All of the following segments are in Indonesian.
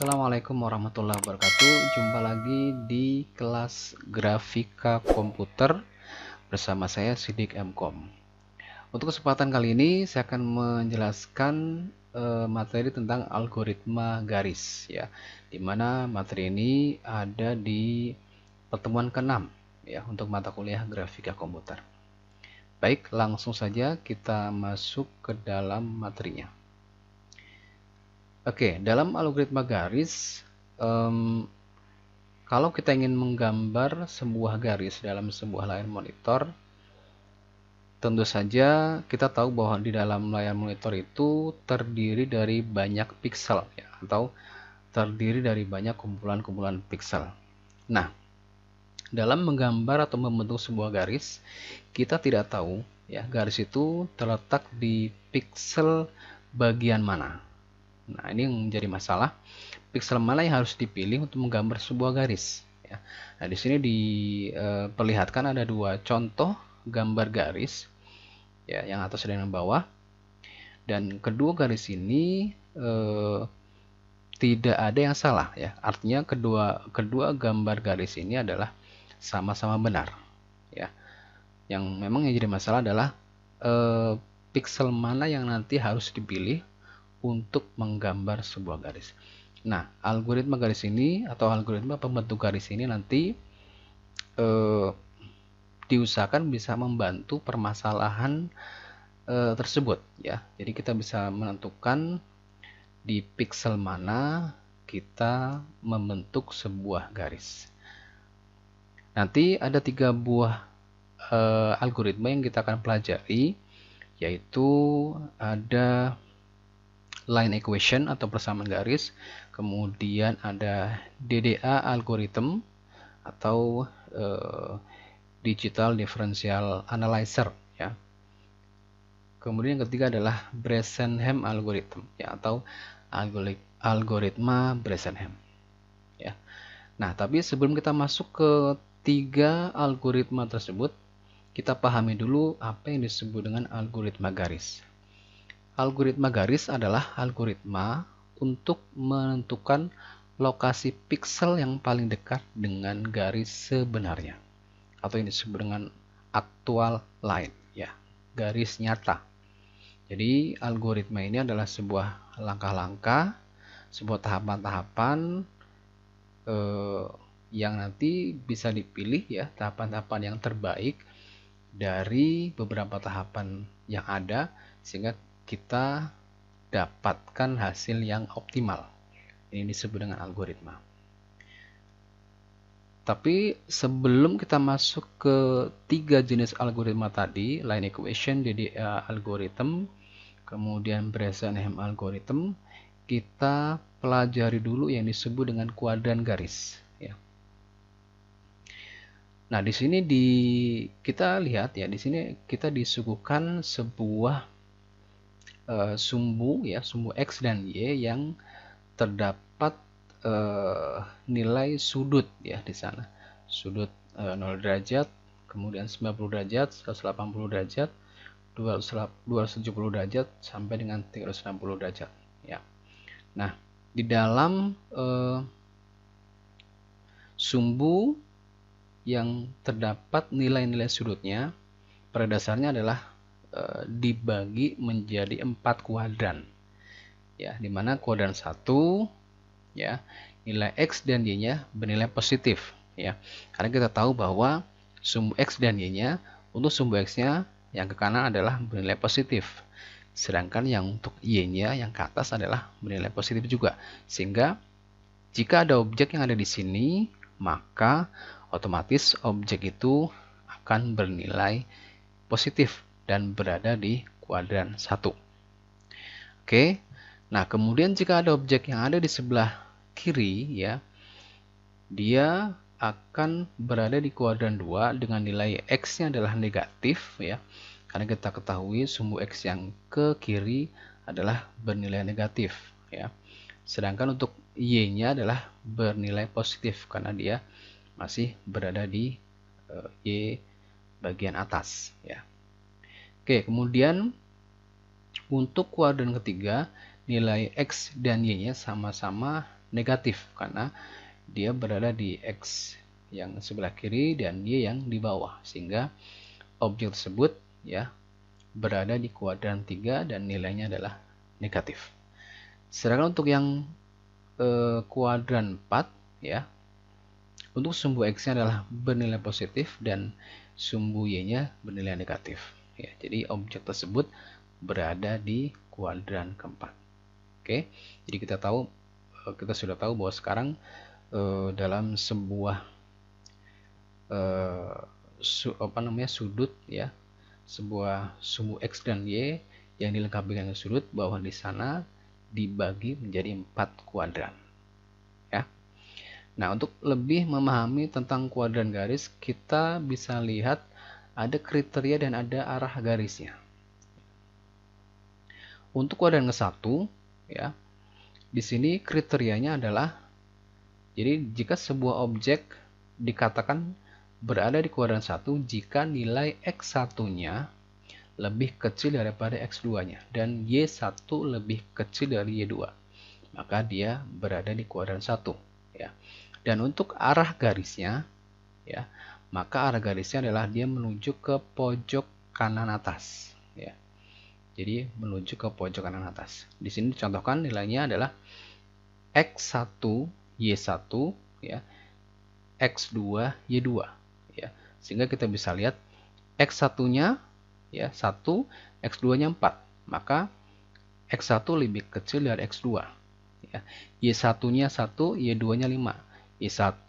Assalamualaikum warahmatullahi wabarakatuh. Jumpa lagi di kelas grafika komputer bersama saya Sidik Mkom. Untuk kesempatan kali ini saya akan menjelaskan materi tentang algoritma garis ya. Dimana materi ini ada di pertemuan ke-6 ya untuk mata kuliah grafika komputer. Baik, langsung saja kita masuk ke dalam materinya. Oke, dalam algoritma garis, kalau kita ingin menggambar sebuah garis dalam sebuah layar monitor, tentu saja kita tahu bahwa di dalam layar monitor itu terdiri dari banyak piksel ya, atau terdiri dari banyak kumpulan-kumpulan piksel. Nah, dalam menggambar atau membentuk sebuah garis, kita tidak tahu ya garis itu terletak di piksel bagian mana. Nah, ini yang menjadi masalah. Piksel mana yang harus dipilih untuk menggambar sebuah garis? Ya. Nah, di sini diperlihatkan ada dua contoh gambar garis, ya, yang atas dan yang bawah. Dan kedua garis ini tidak ada yang salah, ya. Artinya kedua gambar garis ini adalah sama-sama benar, ya. Yang memang yang jadi masalah adalah piksel mana yang nanti harus dipilih untuk menggambar sebuah garis. Nah, algoritma garis ini atau algoritma pembentuk garis ini nanti diusahakan bisa membantu permasalahan tersebut ya. Jadi kita bisa menentukan di piksel mana kita membentuk sebuah garis. Nanti ada 3 buah algoritma yang kita akan pelajari, yaitu ada line equation atau persamaan garis, kemudian ada DDA algorithm atau digital differential analyzer ya. Kemudian yang ketiga adalah Bresenham algorithm ya, atau algoritma Bresenham ya. Nah, tapi sebelum kita masuk ke 3 algoritma tersebut, kita pahami dulu apa yang disebut dengan algoritma garis. Algoritma garis adalah algoritma untuk menentukan lokasi piksel yang paling dekat dengan garis sebenarnya, atau yang disebut dengan actual line ya, garis nyata. Jadi algoritma ini adalah sebuah langkah-langkah, sebuah tahapan-tahapan yang nanti bisa dipilih ya, tahapan-tahapan yang terbaik dari beberapa tahapan yang ada sehingga kita dapatkan hasil yang optimal. Ini disebut dengan algoritma. Tapi sebelum kita masuk ke 3 jenis algoritma tadi, line equation, DDA algorithm, kemudian Bresenham algorithm, kita pelajari dulu yang disebut dengan kuadran garis ya. Nah, di sini kita lihat ya, di sini kita disuguhkan sebuah sumbu ya, sumbu X dan Y yang terdapat nilai sudut ya di sana. Sudut 0 derajat, kemudian 90 derajat, 180 derajat, 270 derajat sampai dengan 360 derajat ya. Nah, di dalam sumbu yang terdapat nilai-nilai sudutnya pada dasarnya adalah dibagi menjadi 4 kuadran ya, dimana kuadran 1 ya, nilai X dan Y nya bernilai positif ya, karena kita tahu bahwa sumbu X dan Y nya, untuk sumbu X nya yang ke kanan adalah bernilai positif, sedangkan yang untuk Y nya yang ke atas adalah bernilai positif juga, sehingga jika ada objek yang ada di sini maka otomatis objek itu akan bernilai positif dan berada di kuadran 1. Oke. Nah, kemudian jika ada objek yang ada di sebelah kiri ya, dia akan berada di kuadran 2 dengan nilai X-nya adalah negatif ya. Karena kita ketahui sumbu X yang ke kiri adalah bernilai negatif ya. Sedangkan untuk Y-nya adalah bernilai positif karena dia masih berada di Y bagian atas ya. Oke, kemudian untuk kuadran ketiga, nilai X dan Y-nya sama-sama negatif karena dia berada di X yang sebelah kiri dan Y yang di bawah, sehingga objek tersebut ya berada di kuadran 3 dan nilainya adalah negatif. Sedangkan untuk yang kuadran 4 ya, untuk sumbu X-nya adalah bernilai positif dan sumbu Y-nya bernilai negatif. Ya, jadi objek tersebut berada di kuadran keempat. Oke, jadi kita sudah tahu bahwa sekarang dalam sebuah sudut ya, sebuah sumbu X dan Y yang dilengkapi dengan sudut, bahwa di sana dibagi menjadi 4 kuadran ya. Nah, untuk lebih memahami tentang kuadran garis, kita bisa lihat ada kriteria dan ada arah garisnya. Untuk kuadran ke-1 ya, di sini kriterianya adalah, jadi jika sebuah objek dikatakan berada di kuadran 1 jika nilai X1-nya lebih kecil daripada X2-nya dan Y1 lebih kecil dari Y2, maka dia berada di kuadran 1 ya. Dan untuk arah garisnya ya, maka arah garisnya adalah dia menuju ke pojok kanan atas ya. Jadi menuju ke pojok kanan atas. Di sini dicontohkan nilainya adalah X1 Y1 ya, X2 Y2 ya. Sehingga kita bisa lihat X1-nya ya 1, X2-nya 4. Maka X1 lebih kecil dari X2 ya. Y1-nya 1, Y2-nya 5. Y1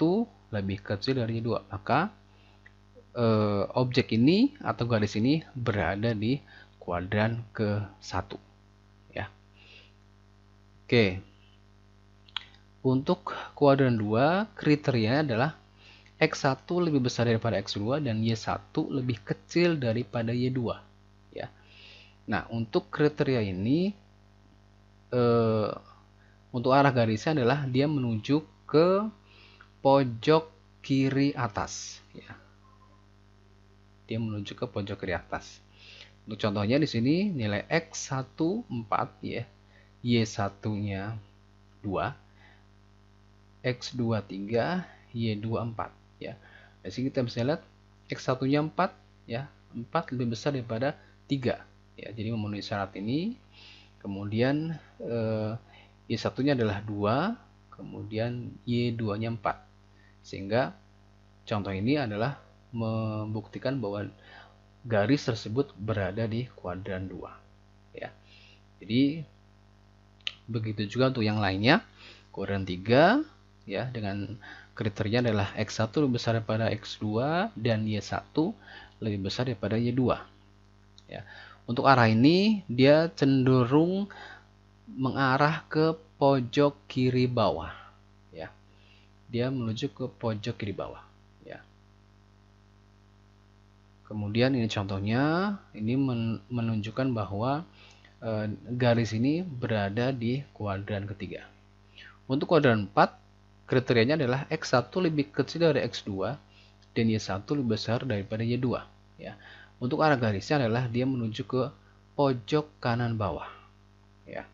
lebih kecil dari Y2. Maka objek ini atau garis ini berada di kuadran ke-1 ya. Oke. Untuk kuadran 2, kriterianya adalah X1 lebih besar daripada X2 dan Y1 lebih kecil daripada Y2 ya. Nah, untuk kriteria ini untuk arah garisnya adalah dia menuju ke pojok kiri atas ya. Dia menuju ke pojok kiri atas. Untuk contohnya di sini nilai X1 4 ya, Y1-nya 2, X2 3, Y2 4 ya. Di sini kita bisa lihat X1-nya 4 ya, 4 lebih besar daripada 3 ya. Jadi memenuhi syarat ini. Kemudian Y1-nya adalah 2, kemudian Y2-nya 4. Sehingga contoh ini adalah membuktikan bahwa garis tersebut berada di kuadran 2 ya. Jadi begitu juga untuk yang lainnya. Kuadran 3 ya, dengan kriteria adalah X1 lebih besar daripada X2 dan Y1 lebih besar daripada Y2 ya. Untuk arah ini dia cenderung mengarah ke pojok kiri bawah ya. Dia menuju ke pojok kiri bawah ya. Kemudian ini contohnya, ini menunjukkan bahwa garis ini berada di kuadran ketiga. Untuk kuadran 4, kriterianya adalah X1 lebih kecil dari X2 dan Y1 lebih besar daripada Y2 ya. Untuk arah garisnya adalah dia menuju ke pojok kanan bawah ya.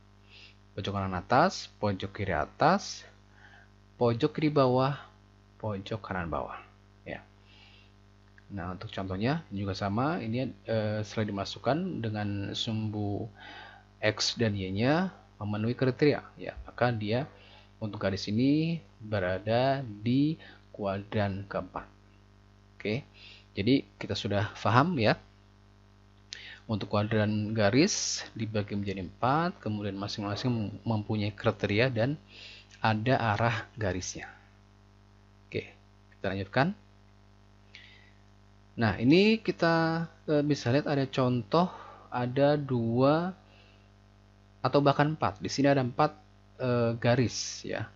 Pojok kanan atas, pojok kiri atas, pojok kiri bawah, pojok kanan bawah ya. Nah, untuk contohnya juga sama, ini setelah dimasukkan dengan sumbu X dan Y-nya memenuhi kriteria ya, maka dia untuk garis ini berada di kuadran keempat. Oke, jadi kita sudah paham ya. Untuk kuadran garis dibagi menjadi 4, kemudian masing-masing mempunyai kriteria dan ada arah garisnya. Oke, kita lanjutkan. Nah, ini kita bisa lihat ada contoh, ada 2 atau bahkan 4. Di sini ada 4 garis ya.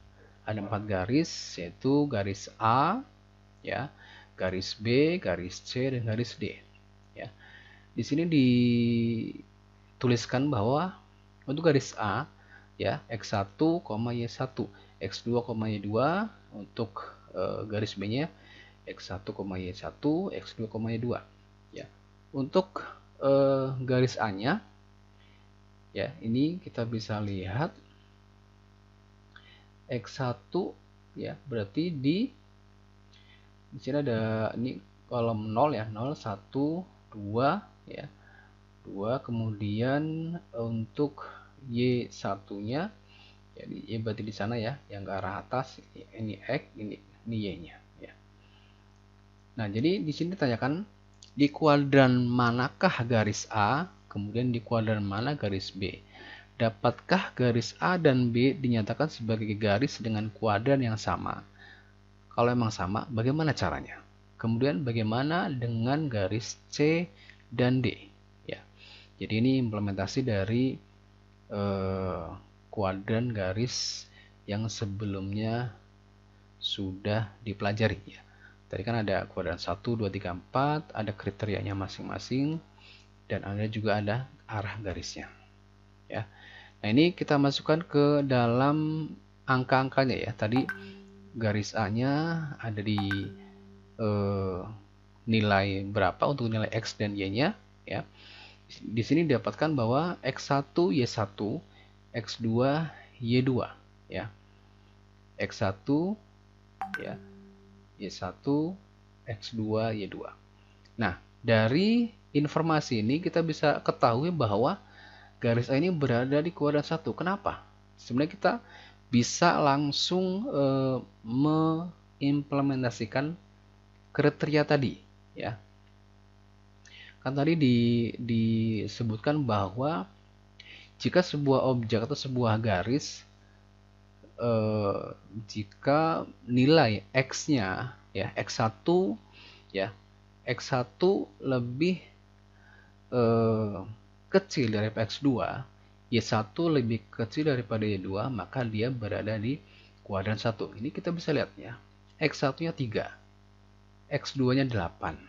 Ada 4 garis, yaitu garis A ya, garis B, garis C dan garis D ya. Di sini dituliskan bahwa untuk garis A ya, X1, Y1, X2, Y2, untuk garis B-nya X1, Y1, X2, Y2 ya. Untuk garis A-nya ya, ini kita bisa lihat X1 ya, berarti di sini ada ini kolom 0 ya, 0 1 2 ya. 2, kemudian untuk Y1-nya jadi Y berarti di sana ya, yang ke arah atas ini X, ini Y-nya ya. Nah, jadi di sini ditanyakan di kuadran manakah garis A, kemudian di kuadran mana garis B. Dapatkah garis A dan B dinyatakan sebagai garis dengan kuadran yang sama? Kalau memang sama, bagaimana caranya? Kemudian bagaimana dengan garis C dan D? Ya, jadi ini implementasi dari kuadran garis yang sebelumnya sudah dipelajari ya. Tadi kan ada kuadran 1, 2, 3, 4, ada kriterianya masing-masing, dan ada juga ada arah garisnya. Ya. Nah, ini kita masukkan ke dalam angka-angkanya ya. Tadi garis A-nya ada di nilai berapa untuk nilai X dan Y-nya ya. Di sini didapatkan bahwa X1 Y1, X2 Y2 ya. X1 ya, Y1, X2, Y2. Nah, dari informasi ini kita bisa ketahui bahwa garis A ini berada di kuadran 1. Kenapa? Sebenarnya kita bisa langsung mengimplementasikan kriteria tadi ya. Kan tadi disebutkan bahwa jika sebuah objek atau sebuah garis jika nilai X-nya ya, X1 ya, X1 lebih kecil daripada X2, Y1 lebih kecil daripada Y2, maka dia berada di kuadran 1. Ini kita bisa lihat ya. X1-nya 3, X2-nya 8,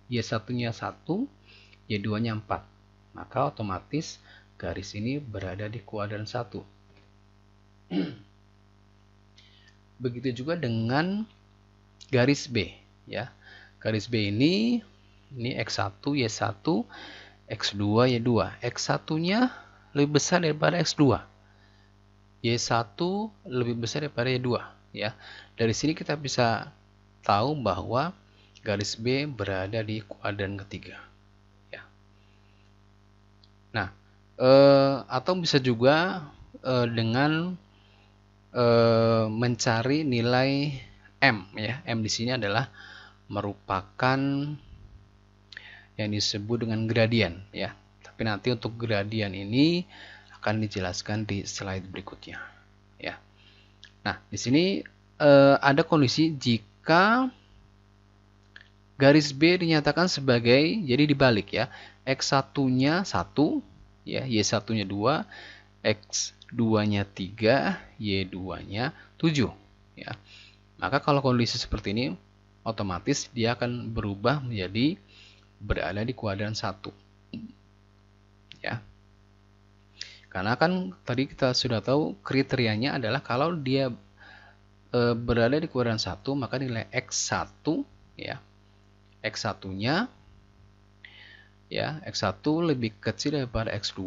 Y1-nya 1, Y2-nya 4. Maka otomatis garis ini berada di kuadran 1. Begitu juga dengan garis B ya. Garis B ini X1 Y1, X2 Y2. X1-nya lebih besar daripada X2. Y1 lebih besar daripada Y2 ya. Dari sini kita bisa tahu bahwa garis B berada di kuadran ketiga ya. Nah, atau bisa juga dengan mencari nilai M ya. M di sini adalah merupakan yang disebut dengan gradien ya. Tapi nanti untuk gradien ini akan dijelaskan di slide berikutnya ya. Nah, di sini ada kondisi jika garis B dinyatakan sebagai, jadi dibalik ya, X1-nya 1 ya, Y1-nya 2, X2-nya 3, Y2-nya 7 ya. Maka kalau kondisi seperti ini otomatis dia akan berubah menjadi berada di kuadran 1 ya. Karena kan tadi kita sudah tahu kriterianya adalah kalau dia berada di kuadran 1, maka nilai X1 ya, X1-nya ya, X1 lebih kecil daripada X2,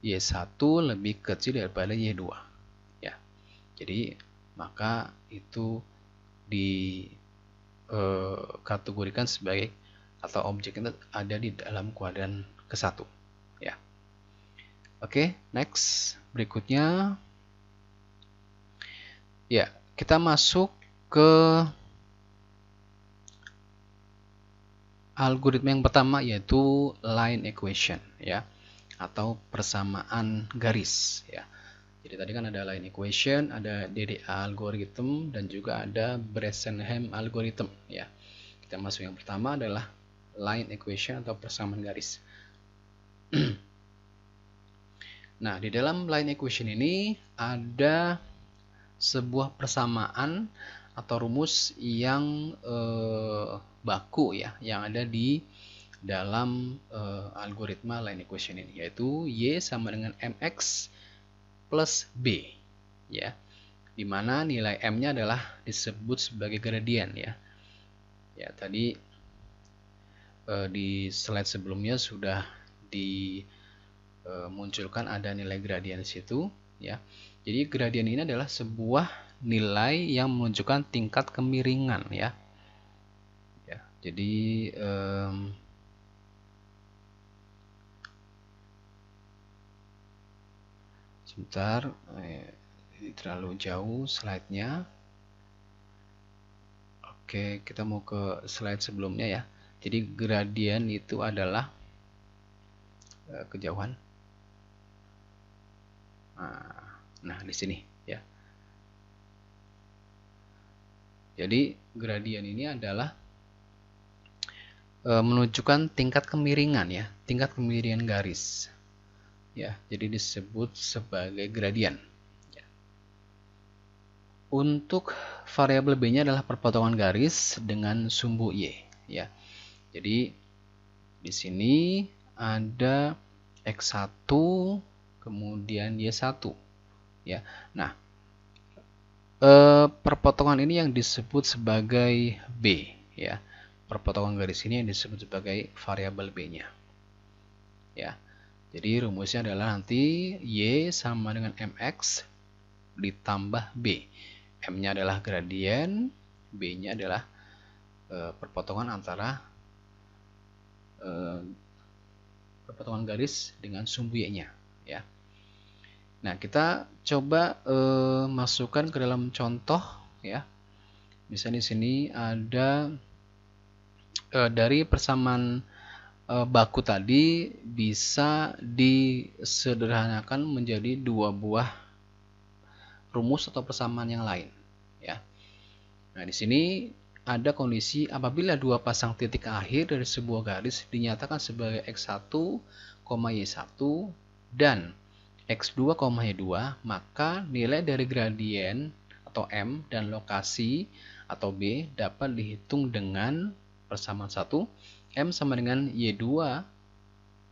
Y1 lebih kecil daripada Y2 ya. Jadi maka itu dikategorikan sebagai atau objek itu ada di dalam kuadran ke-1 ya. Oke, next berikutnya ya, kita masuk ke algoritma yang pertama, yaitu line equation ya, atau persamaan garis ya. Jadi tadi kan ada line equation, ada DDA algorithm, dan juga ada Bresenham algorithm ya. Kita masuk yang pertama adalah line equation atau persamaan garis. Nah, di dalam line equation ini ada sebuah persamaan atau rumus yang baku ya, yang ada di dalam algoritma line equation ini, yaitu Y sama dengan MX plus B ya, dimana nilai M-nya adalah disebut sebagai gradien ya. Ya, tadi di slide sebelumnya sudah dimunculkan ada nilai gradien di situ ya. Jadi gradien ini adalah sebuah nilai yang menunjukkan tingkat kemiringan ya. Jadi sebentar, ini terlalu jauh slide-nya. Oke, kita mau ke slide sebelumnya ya. Jadi gradien itu adalah kejauhan. Nah, di sini ya. Jadi gradien ini adalah menunjukkan tingkat kemiringan ya, tingkat kemiringan garis. Ya, jadi disebut sebagai gradien. Ya. Untuk variabel b-nya adalah perpotongan garis dengan sumbu y ya. Jadi di sini ada x1 kemudian y1 ya. Nah, perpotongan ini yang disebut sebagai b ya. Perpotongan garis ini yang disebut sebagai variabel b-nya ya. Jadi rumusnya adalah nanti y sama dengan mx ditambah b. M-nya adalah gradien, b-nya adalah perpotongan antara perpotongan garis dengan sumbu y-nya ya. Nah, kita coba masukkan ke dalam contoh ya. Misalnya di sini ada dari persamaan baku tadi bisa disederhanakan menjadi dua buah rumus atau persamaan yang lain ya. Nah, di sini ada kondisi apabila dua pasang titik akhir dari sebuah garis dinyatakan sebagai x1, y1 dan x2, y2, maka nilai dari gradien atau m dan lokasi atau b dapat dihitung dengan persamaan 1 m sama dengan y2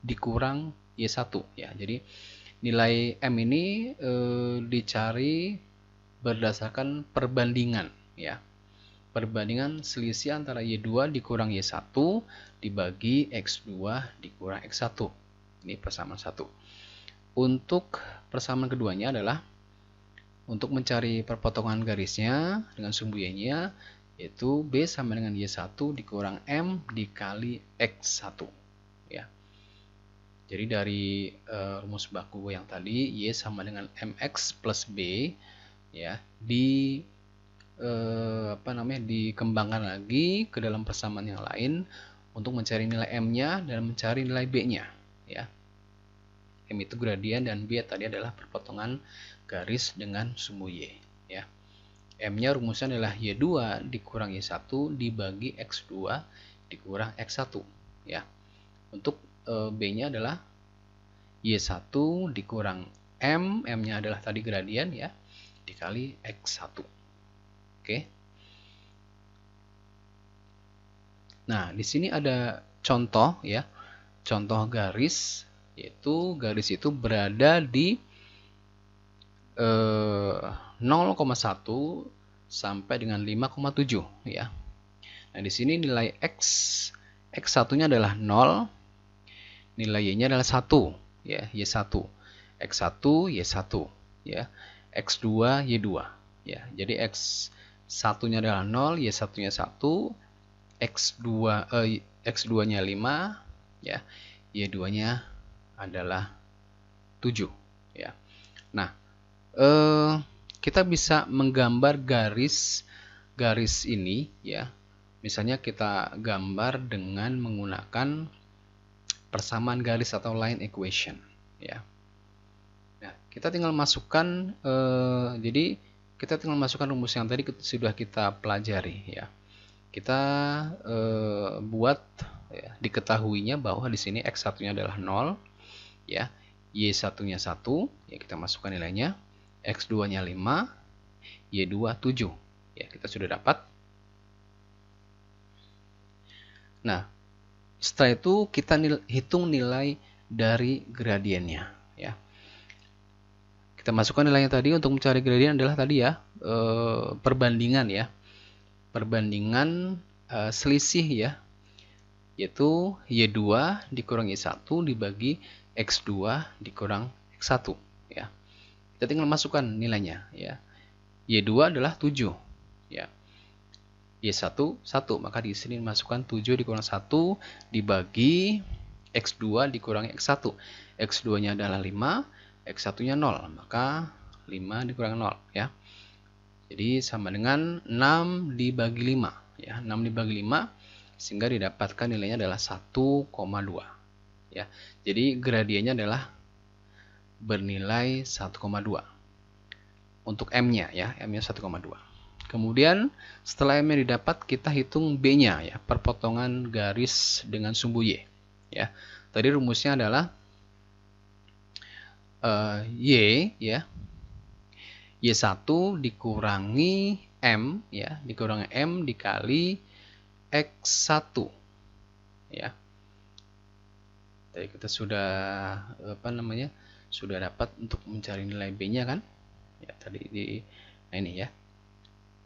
dikurang y1 ya. Jadi nilai m ini dicari berdasarkan perbandingan ya. Perbandingan selisih antara y2 dikurang y1 dibagi x2 dikurang x1. Ini persamaan 1. Untuk persamaan keduanya adalah untuk mencari perpotongan garisnya dengan sumbu y-nya, yaitu b sama dengan y1 dikurang m dikali x1 ya. Jadi dari rumus baku yang tadi y sama dengan mx plus b ya, dikembangkan lagi ke dalam persamaan yang lain untuk mencari nilai m-nya dan mencari nilai b-nya ya. M itu gradien dan b tadi adalah perpotongan garis dengan sumbu y ya. M-nya rumusnya adalah y2 dikurang y1 dibagi x2 dikurang x1 ya. Untuk b-nya adalah y1 dikurang m, m-nya adalah tadi gradien ya, dikali x1. Oke. Nah, di sini ada contoh ya. Contoh garis, yaitu garis itu berada di 0,1 sampai dengan 5,7 ya. Nah, di sini nilai x1-nya adalah 0, nilai y-nya adalah 1 ya, y1. x1 y1 ya, x2 y2 ya. Jadi x1-nya adalah 0, y1-nya 1, x2-nya 5 ya, y2-nya adalah 7 ya. Nah, kita bisa menggambar garis ini ya. Misalnya kita gambar dengan menggunakan persamaan garis atau line equation ya. Nah, kita tinggal masukkan jadi kita tinggal masukkan rumus yang tadi sudah kita pelajari ya. Kita buat ya, diketahuinya bahwa di sini x1-nya adalah 0 ya, y1-nya 1 ya, kita masukkan nilainya, x2-nya 5, y2 7 ya, kita sudah dapat. Nah, setelah itu kita hitung nilai dari gradiennya ya. Kita masukkan nilainya tadi. Untuk mencari gradien adalah tadi ya, perbandingan ya, perbandingan selisih ya, yaitu y2 dikurang y1 dibagi x2 dikurang x1 ya. kita tinggal masukkan nilainya ya. Y2 adalah 7 ya. Y1 1, maka di sini masukkan 7 dikurang 1 dibagi X2 dikurangi X1. X2-nya adalah 5, X1-nya 0, maka 5 dikurang 0 ya. Jadi sama dengan 6 dibagi 5 ya. 6 dibagi 5 sehingga didapatkan nilainya adalah 1,2 ya. Jadi gradiennya adalah bernilai 1,2 untuk M-nya ya, M-nya 1,2. Kemudian setelah M-nya didapat, kita hitung B-nya ya, perpotongan garis dengan sumbu Y ya. Tadi rumusnya adalah Y ya, Y1 dikurangi M ya, dikurangi M dikali X1 ya. Tadi kita sudah sudah dapat untuk mencari nilai B-nya kan ya, tadi nah ini ya,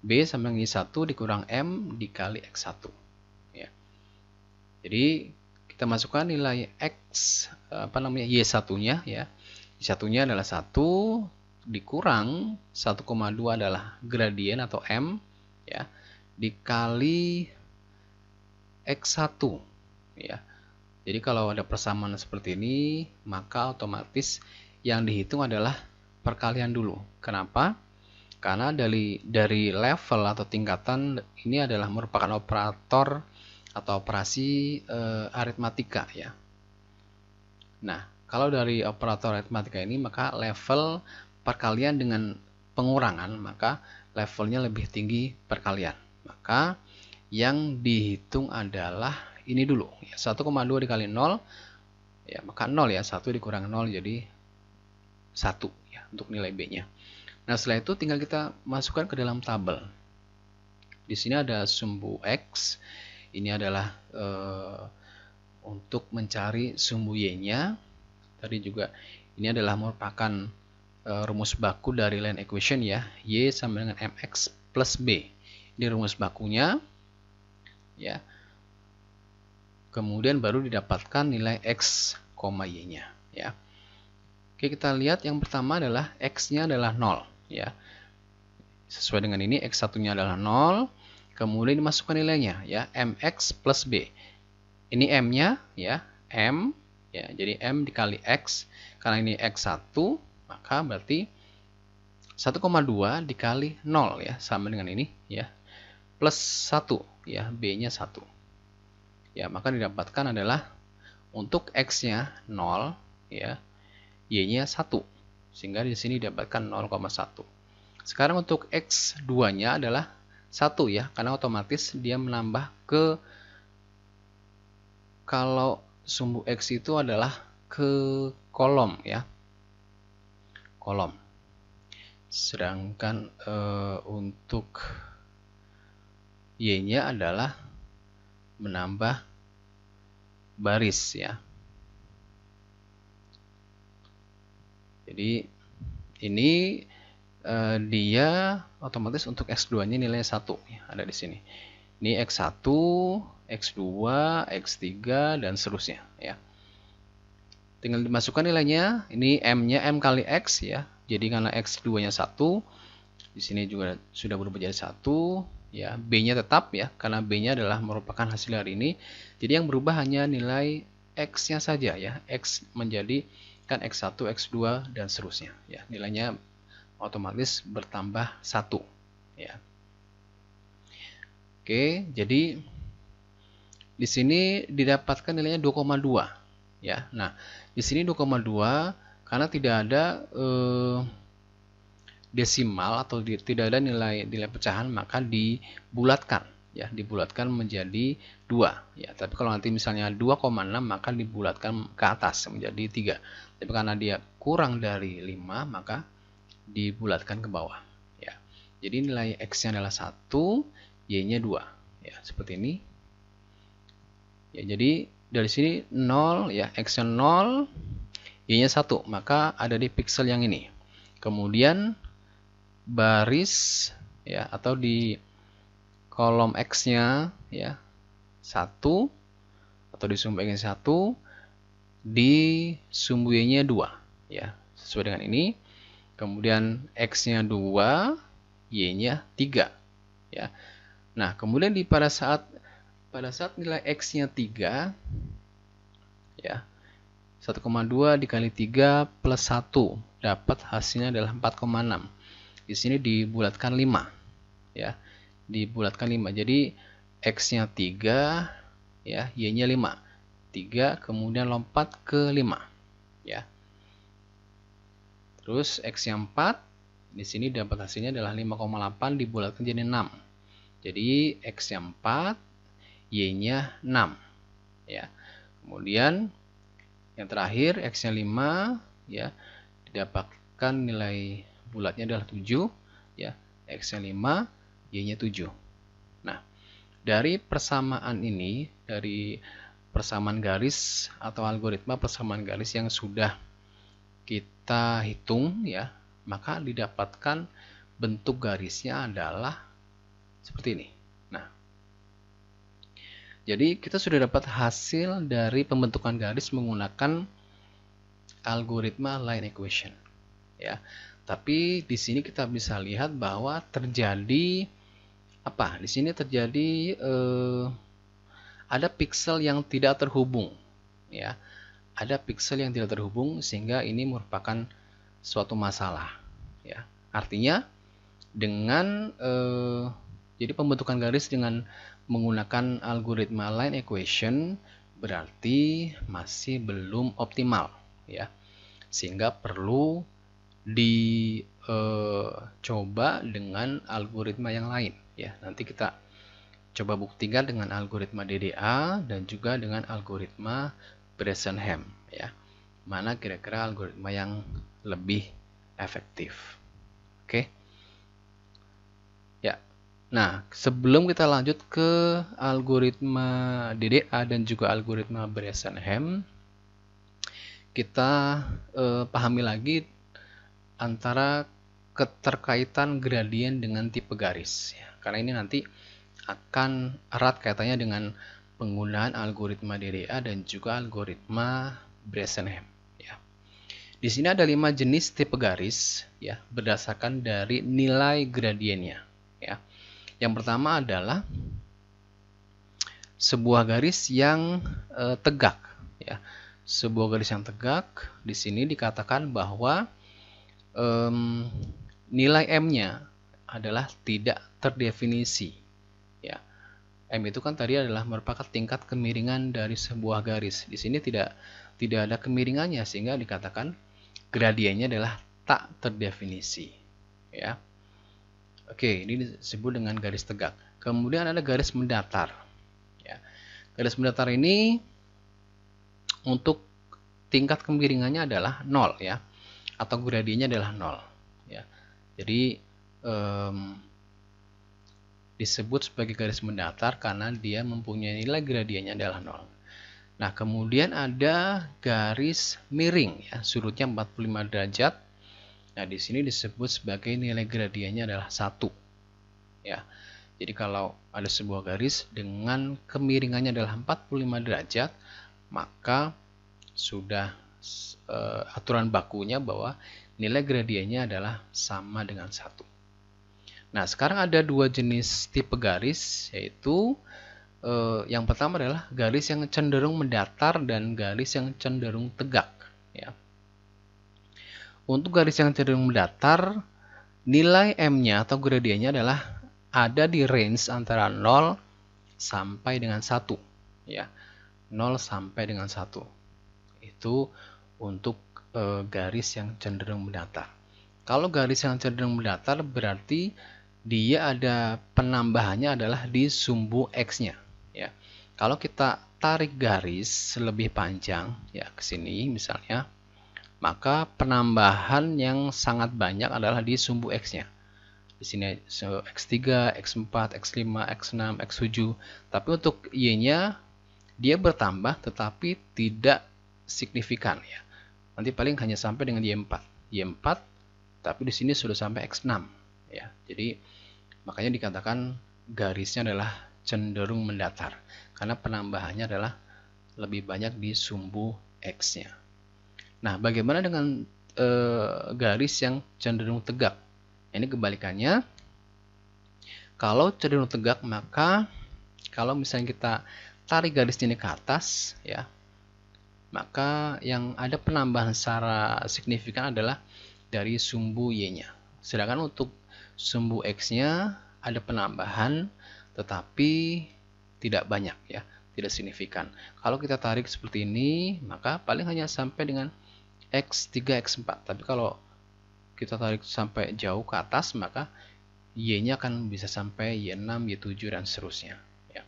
B sama dengan Y1 dikurang M dikali X1 ya. Jadi kita masukkan nilai X Y1-nya ya. Y1-nya adalah 1 dikurang 1,2 adalah gradien atau M ya, dikali X1 ya. Jadi kalau ada persamaan seperti ini, maka otomatis yang dihitung adalah perkalian dulu. Kenapa? Karena dari level atau tingkatan ini adalah merupakan operator atau operasi aritmatika ya. Nah, kalau dari operator aritmatika ini, maka level perkalian dengan pengurangan, maka levelnya lebih tinggi perkalian. Maka yang dihitung adalah ini dulu ya, 1,2 dikali 0 ya, maka 0 ya, 1 dikurang 0 jadi 1 ya untuk nilai B-nya. Nah, setelah itu tinggal kita masukkan ke dalam tabel. Di sini ada sumbu X. Ini adalah untuk mencari sumbu Y-nya. Tadi juga ini adalah merupakan rumus baku dari line equation ya. Y sama dengan MX plus B. Ini rumus bakunya. Ya. Kemudian baru didapatkan nilai X, Y-nya ya. Oke, kita lihat yang pertama adalah X-nya adalah 0 ya. Sesuai dengan ini X1-nya adalah 0, kemudian dimasukkan nilainya ya, MX plus B. Ini M-nya ya, M ya. Jadi M dikali X, karena ini X1 maka berarti 1,2 dikali 0 ya, sama dengan ini ya, plus 1 ya, B-nya 1 ya. Maka didapatkan adalah untuk X-nya 0 ya, Y-nya 1, sehingga di sini didapatkan 0,1. Sekarang untuk X2-nya adalah 1 ya, karena otomatis dia menambah ke, kalau sumbu X itu adalah ke kolom ya, kolom. Sedangkan untuk Y-nya adalah menambah baris ya. Jadi ini dia otomatis untuk X2-nya nilainya 1 ya, ada di sini. Ini X1, X2, X3 dan seterusnya ya. Tinggal dimasukkan nilainya. Ini M-nya M kali X ya. Jadi karena X2-nya 1, di sini juga sudah berubah jadi 1 ya. B-nya tetap ya, karena B-nya adalah merupakan hasil dari ini. Jadi yang berubah hanya nilai X-nya saja ya. X menjadi kan X1, X2 dan seterusnya ya. Nilainya otomatis bertambah 1 ya. Oke, jadi di sini didapatkan nilainya 2,2 ya. Nah, di sini 2,2 karena tidak ada desimal atau tidak ada nilai pecahan, maka dibulatkan ya, dibulatkan menjadi 2 ya. Tapi kalau nanti misalnya 2,6 maka dibulatkan ke atas menjadi 3. Tapi karena dia kurang dari 5 maka dibulatkan ke bawah ya. Jadi nilai X-nya adalah 1, Y-nya 2 ya, seperti ini ya. Jadi dari sini 0 ya, X-nya 0, Y-nya 1, maka ada di pixel yang ini. Kemudian baris ya, atau di kolom X-nya ya 1, atau di sumbu X-nya 1, di sumbu Y-nya 2 ya, sesuai dengan ini. kemudian X-nya 2, Y-nya 3. Ya. Nah, kemudian pada saat nilai X-nya 3, ya, 1,2 dikali 3 plus 1, dapat hasilnya adalah 4,6. Di sini dibulatkan 5. Ya, dibulatkan 5. Jadi X-nya 3, ya, Y-nya 5. 3 kemudian lompat ke 5. Ya. Terus X-nya 4, di sini dapat hasilnya adalah 5,8 dibulatkan jadi 6. Jadi X-nya 4, Y-nya 6. Ya. Kemudian yang terakhir X-nya 5, ya, didapatkan nilai bulatnya adalah 7, ya. X-nya 5, Y-nya 7. Nah, dari persamaan ini, dari persamaan garis atau algoritma persamaan garis yang sudah kita hitung, ya, maka didapatkan bentuk garisnya adalah seperti ini. Nah, jadi kita sudah dapat hasil dari pembentukan garis menggunakan algoritma line equation, ya. Tapi di sini kita bisa lihat bahwa terjadi apa? Di sini terjadi ada piksel yang tidak terhubung, ya. Ada piksel yang tidak terhubung sehingga ini merupakan suatu masalah, ya. Artinya dengan jadi pembentukan garis dengan menggunakan algoritma line equation berarti masih belum optimal, ya, sehingga perlu dicoba dengan algoritma yang lain, ya. Nanti kita coba buktikan dengan algoritma DDA dan juga dengan algoritma Bresenham, ya. Mana kira-kira algoritma yang lebih efektif? Oke. Ya. Nah, sebelum kita lanjut ke algoritma DDA dan juga algoritma Bresenham, kita pahami lagi antara keterkaitan gradien dengan tipe garis, ya. Karena ini nanti akan erat kaitannya dengan penggunaan algoritma DDA dan juga algoritma Bresenham, ya. Di sini ada 5 jenis tipe garis, ya, berdasarkan dari nilai gradiennya, ya. Yang pertama adalah sebuah garis yang tegak, ya. Sebuah garis yang tegak di sini dikatakan bahwa nilai M-nya adalah tidak terdefinisi, ya. M itu kan tadi adalah merupakan tingkat kemiringan dari sebuah garis. Di sini tidak ada kemiringannya sehingga dikatakan gradiennya adalah tak terdefinisi, ya. Oke, ini disebut dengan garis tegak. Kemudian ada garis mendatar, ya. Garis mendatar ini untuk tingkat kemiringannya adalah 0, ya, atau gradiennya adalah 0, ya. Jadi disebut sebagai garis mendatar karena dia mempunyai nilai gradiennya adalah 0. Nah, kemudian ada garis miring, ya, sudutnya 45 derajat. Nah, di sini disebut sebagai nilai gradiennya adalah 1. Ya. Jadi kalau ada sebuah garis dengan kemiringannya adalah 45 derajat, maka sudah aturan bakunya bahwa nilai gradiennya adalah sama dengan 1. Nah, sekarang ada 2 jenis tipe garis, yaitu yang pertama adalah garis yang cenderung mendatar dan garis yang cenderung tegak, ya. Untuk garis yang cenderung mendatar, nilai M-nya atau gradiennya adalah ada di range antara 0 sampai dengan 1, ya. 0 sampai dengan 1. Itu untuk garis yang cenderung mendatar. Kalau garis yang cenderung mendatar berarti dia ada penambahannya adalah di sumbu X-nya, ya. Kalau kita tarik garis lebih panjang, ya, ke sini misalnya, maka penambahan yang sangat banyak adalah di sumbu X-nya. Di sini X3, X4, X5, X6, X7. Tapi untuk Y-nya dia bertambah tetapi tidak signifikan, ya. Nanti paling hanya sampai dengan Y4. Y4 tapi di sini sudah sampai X6, ya. Jadi makanya dikatakan garisnya adalah cenderung mendatar karena penambahannya adalah lebih banyak di sumbu X-nya. Nah, bagaimana dengan garis yang cenderung tegak. Ini kebalikannya. Kalau cenderung tegak, maka kalau misalnya kita tarik garis ini ke atas, ya, maka yang ada penambahan secara signifikan adalah dari sumbu Y-nya. Sedangkan untuk sumbu X-nya ada penambahan, tetapi tidak banyak, ya, tidak signifikan. Kalau kita tarik seperti ini, maka paling hanya sampai dengan X3, X4. Tapi kalau kita tarik sampai jauh ke atas, maka Y-nya akan bisa sampai Y6, Y7, dan seterusnya. Ya.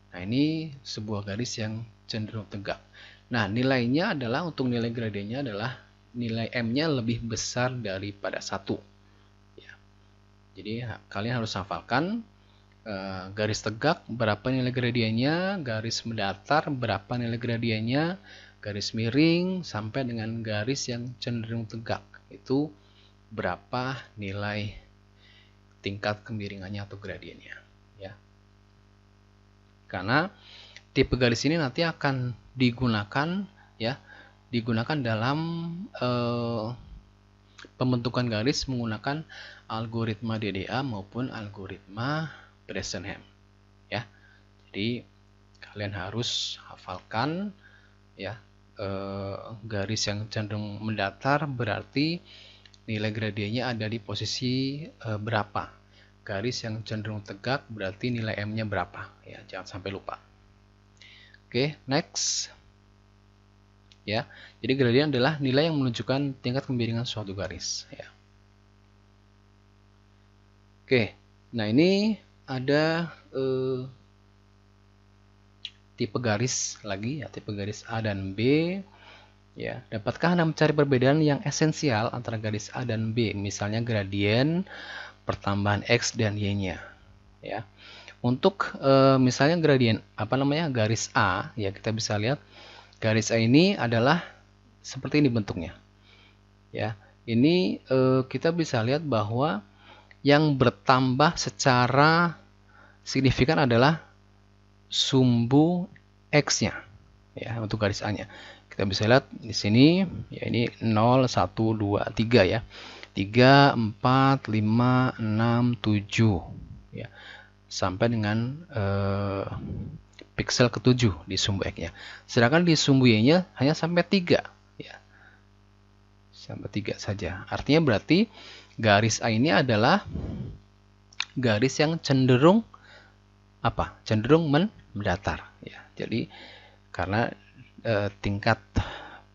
Nah, ini sebuah garis yang cenderung tegak. Nah, nilainya adalah, untuk nilai gradiennya adalah nilai M-nya lebih besar daripada 1. Ya. Jadi, kalian harus hafalkan garis tegak berapa nilai gradiennya, garis mendatar berapa nilai gradiennya, garis miring sampai dengan garis yang cenderung tegak itu berapa nilai tingkat kemiringannya atau gradiennya, ya. Karena tipe garis ini nanti akan digunakan, ya, digunakan dalam pembentukan garis menggunakan algoritma DDA maupun algoritma Bresenham, ya. Jadi kalian harus hafalkan, ya, garis yang cenderung mendatar berarti nilai gradiennya ada di posisi berapa. Garis yang cenderung tegak berarti nilai M-nya berapa, ya, jangan sampai lupa. Oke, next. Ya, jadi gradien adalah nilai yang menunjukkan tingkat kemiringan suatu garis, ya. Oke, nah ini ada tipe garis lagi, ya, tipe garis A dan B. Ya, dapatkah Anda mencari perbedaan yang esensial antara garis A dan B, misalnya gradien pertambahan X dan Y-nya, ya. Untuk misalnya gradien garis A, ya, kita bisa lihat garis A ini adalah seperti ini bentuknya, ya. Ini kita bisa lihat bahwa yang bertambah secara signifikan adalah sumbu X-nya, ya, untuk garis A-nya. Kita bisa lihat di sini, ya, ini 0, 1, 2, 3, ya. 3, 4, 5, 6, 7, ya. Sampai dengan pixel ke-7 di sumbu X-nya. Sedangkan di sumbu Y-nya hanya sampai 3, ya. Sampai 3 saja. Artinya berarti garis A ini adalah garis yang cenderung apa? Cenderung mendatar, ya. Jadi karena tingkat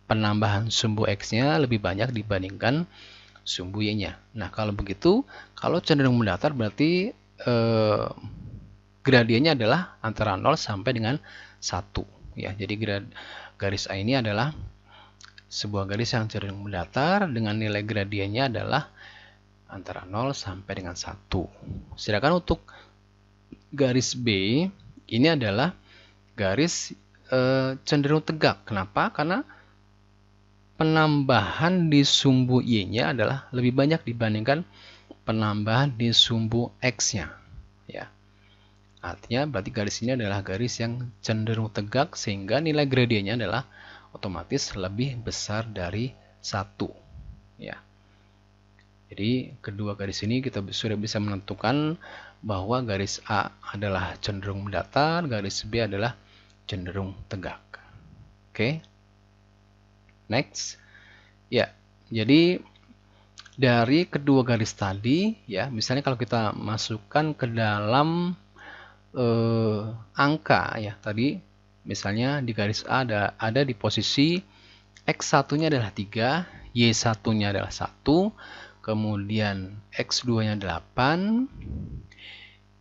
penambahan sumbu X-nya lebih banyak dibandingkan sumbu Y-nya. Nah, kalau begitu, kalau cenderung mendatar berarti gradiennya adalah antara 0 sampai dengan 1, ya. Jadi garis A ini adalah sebuah garis yang cenderung mendatar dengan nilai gradiennya adalah antara 0 sampai dengan 1. Sedangkan untuk garis B ini adalah garis cenderung tegak. Kenapa? Karena penambahan di sumbu Y-nya adalah lebih banyak dibandingkan penambahan di sumbu X-nya, ya. Artinya berarti garis ini adalah garis yang cenderung tegak sehingga nilai gradiennya adalah otomatis lebih besar dari 1, ya. Jadi kedua garis ini kita sudah bisa menentukan bahwa garis A adalah cenderung mendatar, garis B adalah cenderung tegak. Oke. Next. Ya, jadi dari kedua garis tadi, ya, misalnya kalau kita masukkan ke dalam angka, ya, tadi misalnya di garis A ada di posisi X1-nya adalah 3, Y1-nya adalah 1, kemudian X2-nya 8,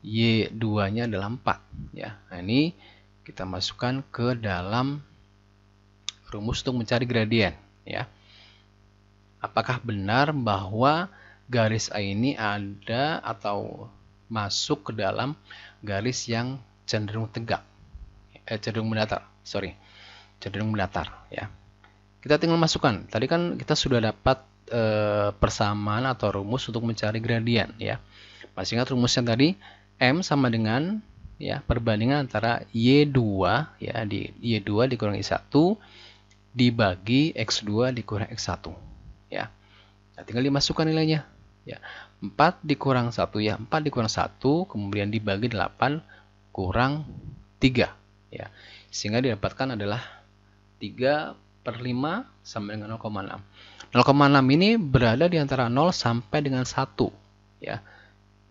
Y2-nya adalah 4, ya. Nah, ini kita masukkan ke dalam rumus untuk mencari gradien, ya. Apakah benar bahwa garis A ini ada atau masuk ke dalam garis yang cenderung tegak, cenderung mendatar, cenderung mendatar, ya. Kita tinggal masukkan. Tadi kan kita sudah dapat persamaan atau rumus untuk mencari gradien, ya. Masih ingat rumusnya tadi? M sama dengan, ya, perbandingan antara Y2, ya, di Y2 dikurangi 1 dibagi X2 dikurang X1. Ya. Nah, tinggal dimasukkan nilainya. Ya. 4 dikurang 1 ya, 4 dikurang 1, kemudian dibagi 8 kurang 3. Ya. Sehingga didapatkan adalah 3/5 sama dengan 0,6. 0,6 ini berada di antara 0 sampai dengan 1. Ya.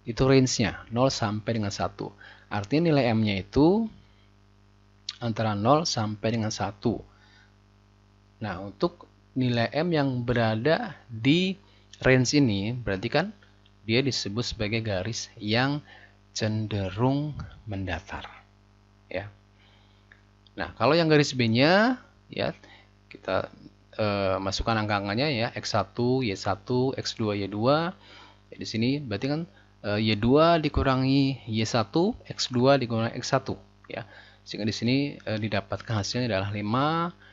Itu range-nya, 0 sampai dengan 1. Artinya nilai M-nya itu antara 0 sampai dengan 1. Nah, untuk nilai M yang berada di range ini, berarti kan dia disebut sebagai garis yang cenderung mendatar. Ya. Nah, kalau yang garis B-nya, ya kita masukkan angka-angkanya ya, X1, Y1, X2, Y2. Ya, di sini berarti kan Y2 dikurangi Y1, X2 dikurangi X1. Ya. Sehingga di sini didapatkan hasilnya adalah 5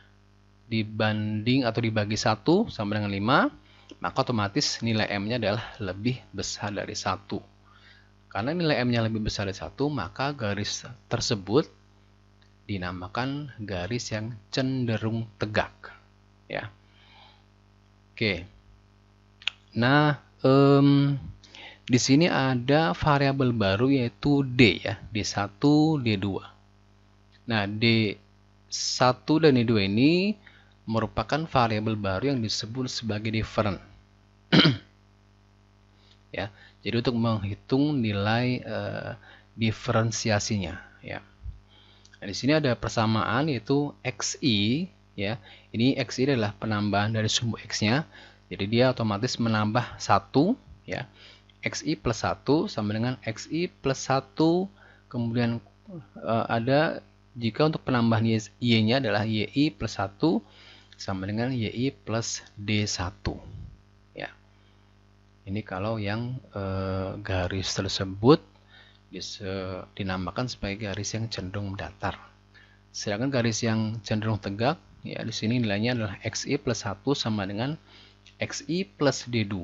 dibanding atau dibagi 1 sama dengan 5. Maka otomatis nilai M-nya adalah lebih besar dari 1. Karena nilai M-nya lebih besar dari 1, maka garis tersebut dinamakan garis yang cenderung tegak. Ya. Oke. Nah, di sini ada variabel baru yaitu D ya, D1, D2. Nah, D1 dan D2 ini merupakan variabel baru yang disebut sebagai different. Ya, jadi untuk menghitung nilai diferensiasinya, ya. Nah, di sini ada persamaan yaitu XI, ya. Ini XI adalah penambahan dari sumbu X-nya. Jadi dia otomatis menambah 1, ya. XI plus 1 sama dengan XI plus 1, kemudian ada jika untuk penambahan Y-nya adalah YI plus 1 sama dengan YI plus D1. Ya. Ini kalau yang garis tersebut dinamakan sebagai garis yang cenderung mendatar. Sedangkan garis yang cenderung tegak, ya di sini nilainya adalah XI plus 1 sama dengan XI plus D2,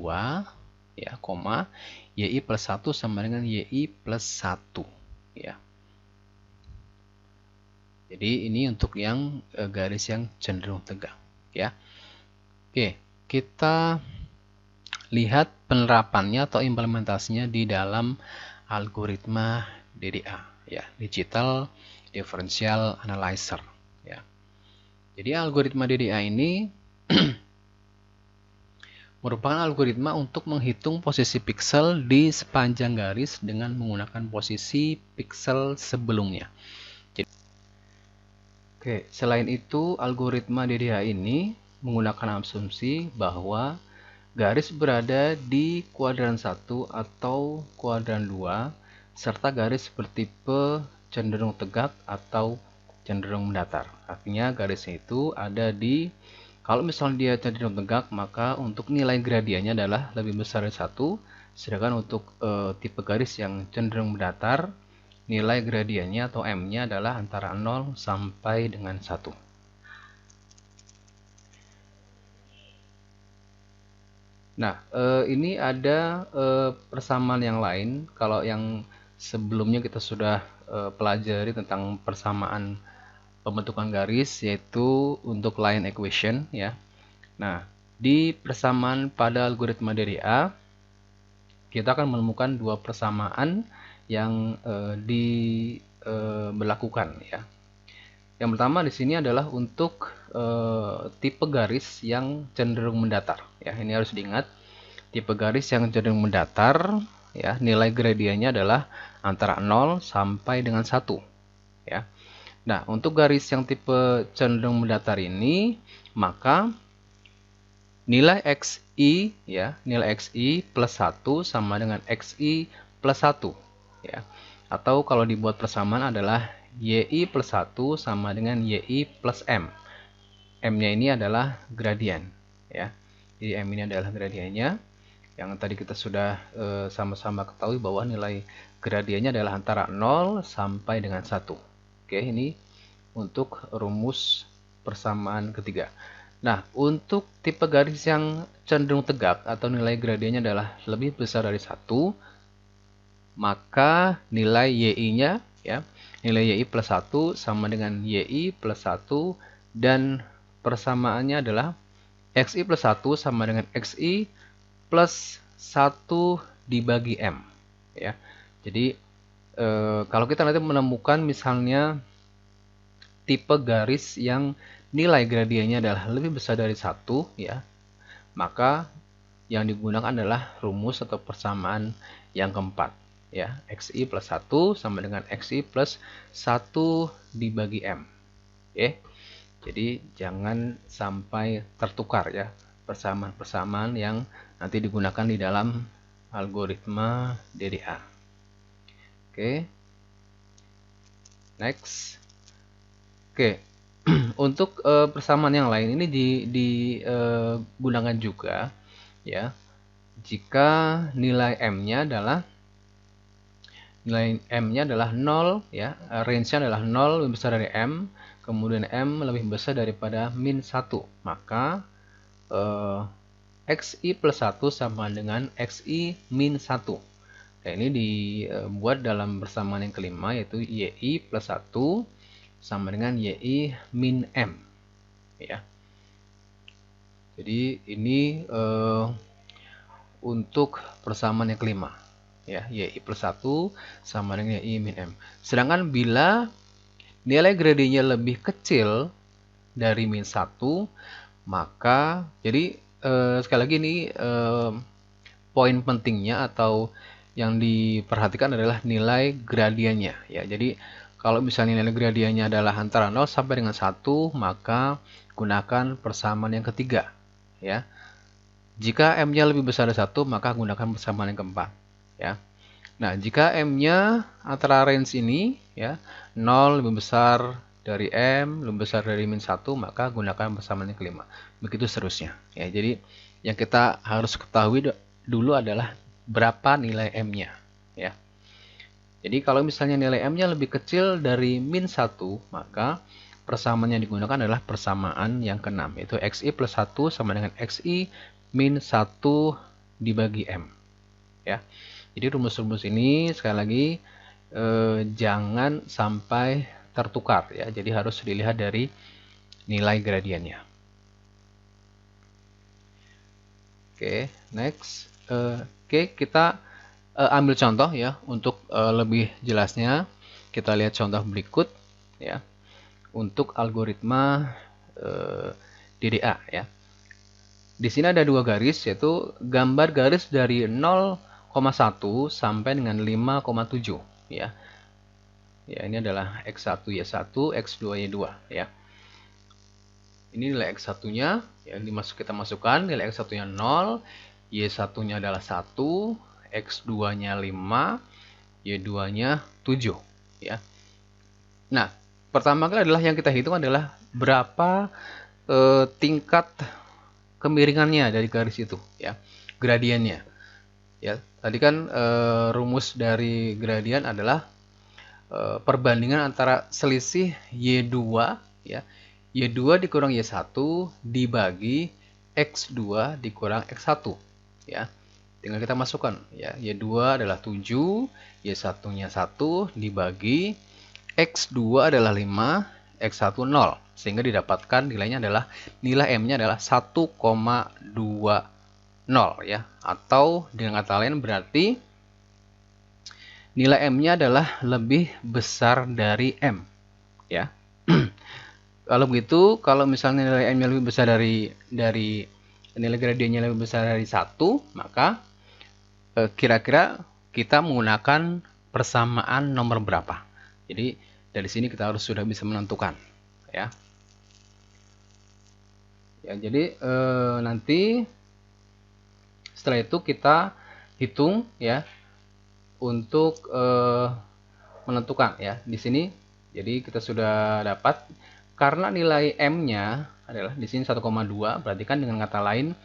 ya, koma, YI plus 1 sama dengan YI plus 1. Ya. Jadi ini untuk yang garis yang cenderung tegak. Ya. Oke, kita lihat penerapannya atau implementasinya di dalam algoritma DDA, ya, Digital Differential Analyzer, ya. Jadi algoritma DDA ini merupakan algoritma untuk menghitung posisi piksel di sepanjang garis dengan menggunakan posisi piksel sebelumnya. Oke, selain itu algoritma DDA ini menggunakan asumsi bahwa garis berada di kuadran 1 atau kuadran 2, serta garis bertipe cenderung tegak atau cenderung mendatar. Artinya garisnya itu ada di, kalau misalnya dia cenderung tegak, maka untuk nilai gradiennya adalah lebih besar dari 1, sedangkan untuk tipe garis yang cenderung mendatar, nilai gradiennya atau M-nya adalah antara 0 sampai dengan 1. Nah, ini ada persamaan yang lain. Kalau yang sebelumnya kita sudah pelajari tentang persamaan pembentukan garis, yaitu untuk line equation, ya. Nah, di persamaan pada algoritma DDA, kita akan menemukan dua persamaan yang diberlakukan, ya. Yang pertama di sini adalah untuk tipe garis yang cenderung mendatar. Ya, ini harus diingat. Tipe garis yang cenderung mendatar, ya, nilai gradiennya adalah antara 0 sampai dengan 1. Ya. Nah, untuk garis yang tipe cenderung mendatar ini, maka nilai XI, ya, nilai XI plus 1 sama dengan XI plus 1. Ya. Atau kalau dibuat persamaan adalah YI plus 1 sama dengan YI plus M. M-nya ini adalah gradien, ya. Jadi M ini adalah gradiennya. Yang tadi kita sudah sama-sama ketahui bahwa nilai gradiennya adalah antara 0 sampai dengan 1. Oke, ini untuk rumus persamaan ketiga. Nah, untuk tipe garis yang cenderung tegak atau nilai gradiennya adalah lebih besar dari 1, maka nilai YI-nya, ya, nilai YI plus 1 sama dengan YI plus 1 dan persamaannya adalah XI plus 1 sama dengan XI plus 1 dibagi M. Ya. Jadi kalau kita nanti menemukan misalnya tipe garis yang nilai gradiennya adalah lebih besar dari 1, ya, maka yang digunakan adalah rumus atau persamaan yang keempat, ya. XI plus 1 sama dengan XI plus 1 dibagi M. Oke. Jadi jangan sampai tertukar, ya, persamaan-persamaan yang nanti digunakan di dalam algoritma DDA. Oke. Next. Oke. Untuk persamaan yang lain ini digunakan juga, ya, jika nilai M-nya adalah 0, ya, range-nya adalah 0 lebih besar dari M, kemudian M lebih besar daripada min 1, maka XI plus 1 sama dengan XI min 1. Nah, ini dibuat dalam persamaan yang kelima, yaitu YI plus 1 sama dengan YI min M, ya. Jadi ini untuk persamaan yang kelima, ya, YI plus 1 sama dengan YI min M. Sedangkan bila nilai gradiennya lebih kecil dari min 1, maka jadi sekali lagi ini poin pentingnya atau yang diperhatikan adalah nilai gradiennya, ya. Jadi kalau misalnya nilai gradiennya adalah antara 0 sampai dengan 1, maka gunakan persamaan yang ketiga, ya. Jika M-nya lebih besar dari 1, maka gunakan persamaan yang keempat, ya. Nah, jika M-nya antara range ini, ya, 0 lebih besar dari M, lebih besar dari min 1, maka gunakan persamaan yang kelima. Begitu seterusnya, ya. Jadi yang kita harus ketahui dulu adalah berapa nilai M-nya, ya. Jadi kalau misalnya nilai M-nya lebih kecil dari min 1, maka persamaan yang digunakan adalah persamaan yang keenam, yaitu XI plus 1 sama dengan XI min 1 dibagi M, ya. Jadi rumus-rumus ini sekali lagi jangan sampai tertukar, ya. Jadi harus dilihat dari nilai gradiennya. Oke, next. Oke, kita ambil contoh, ya, untuk lebih jelasnya. Kita lihat contoh berikut, ya, untuk algoritma DDA, ya. Di sini ada dua garis, yaitu gambar garis dari 0,1 sampai dengan 5,7, ya. Ya, ini adalah X1 Y1, X2 Y2, ya. Ini nilai X1-nya, ya, kita masukkan nilai X1-nya 0, Y1-nya adalah 1, X2-nya 5, Y2-nya 7, ya. Nah, pertama kali adalah yang kita hitung adalah berapa tingkat kemiringannya dari garis itu, ya, gradiennya. Ya, tadi kan rumus dari gradien adalah perbandingan antara selisih Y2, ya, Y2 dikurang Y1 dibagi X2 dikurang X1, ya. Tinggal kita masukkan, ya. Y2 adalah 7, Y1-nya 1 dibagi X2 adalah 5, X1 0, sehingga didapatkan nilainya adalah nilai M-nya adalah 1,20, ya. Atau dengan kata lain berarti nilai M-nya adalah lebih besar dari M, ya. Kalau begitu, kalau misalnya nilai M-nya lebih besar dari nilai gradiennya lebih besar dari 1, maka kira-kira kita menggunakan persamaan nomor berapa. Jadi dari sini kita harus sudah bisa menentukan, ya. Ya, jadi nanti setelah itu kita hitung, ya, untuk menentukan, ya. Di sini jadi kita sudah dapat karena nilai M-nya adalah di sini 1,2, berarti kan dengan kata lain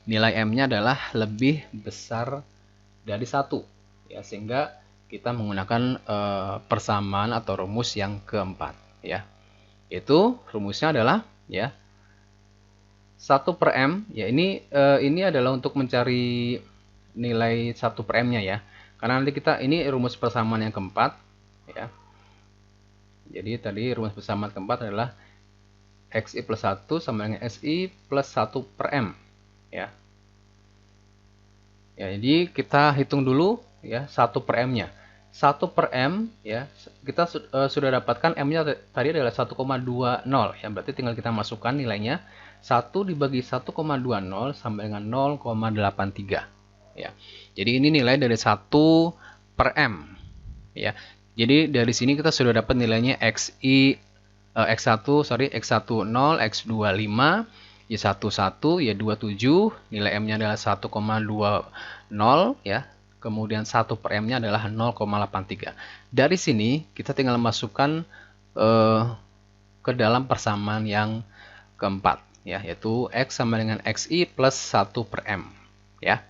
nilai M-nya adalah lebih besar dari 1, ya, sehingga kita menggunakan persamaan atau rumus yang keempat, ya. Itu rumusnya adalah, ya, 1 per M, ya, ini adalah untuk mencari nilai 1 per M-nya, ya. Karena nanti ini rumus persamaan yang keempat, ya. Jadi tadi rumus persamaan keempat adalah XI plus 1 sama dengan SI plus 1 per M. Ya. Ya, jadi kita hitung dulu ya 1 per M-nya. 1 per M ya, kita sudah dapatkan M-nya tadi adalah 1,20 ya, berarti tinggal kita masukkan nilainya. 1 dibagi 1,20 sama dengan 0,83 ya. Jadi ini nilai dari 1 per M ya. Jadi dari sini kita sudah dapat nilainya X10, X10, X25, Y11, Y27, nilai M-nya adalah 1,20 ya. Kemudian 1 per M-nya adalah 0,83. Dari sini kita tinggal masukkan ke dalam persamaan yang keempat ya, yaitu X sama dengan XI plus 1 per M ya.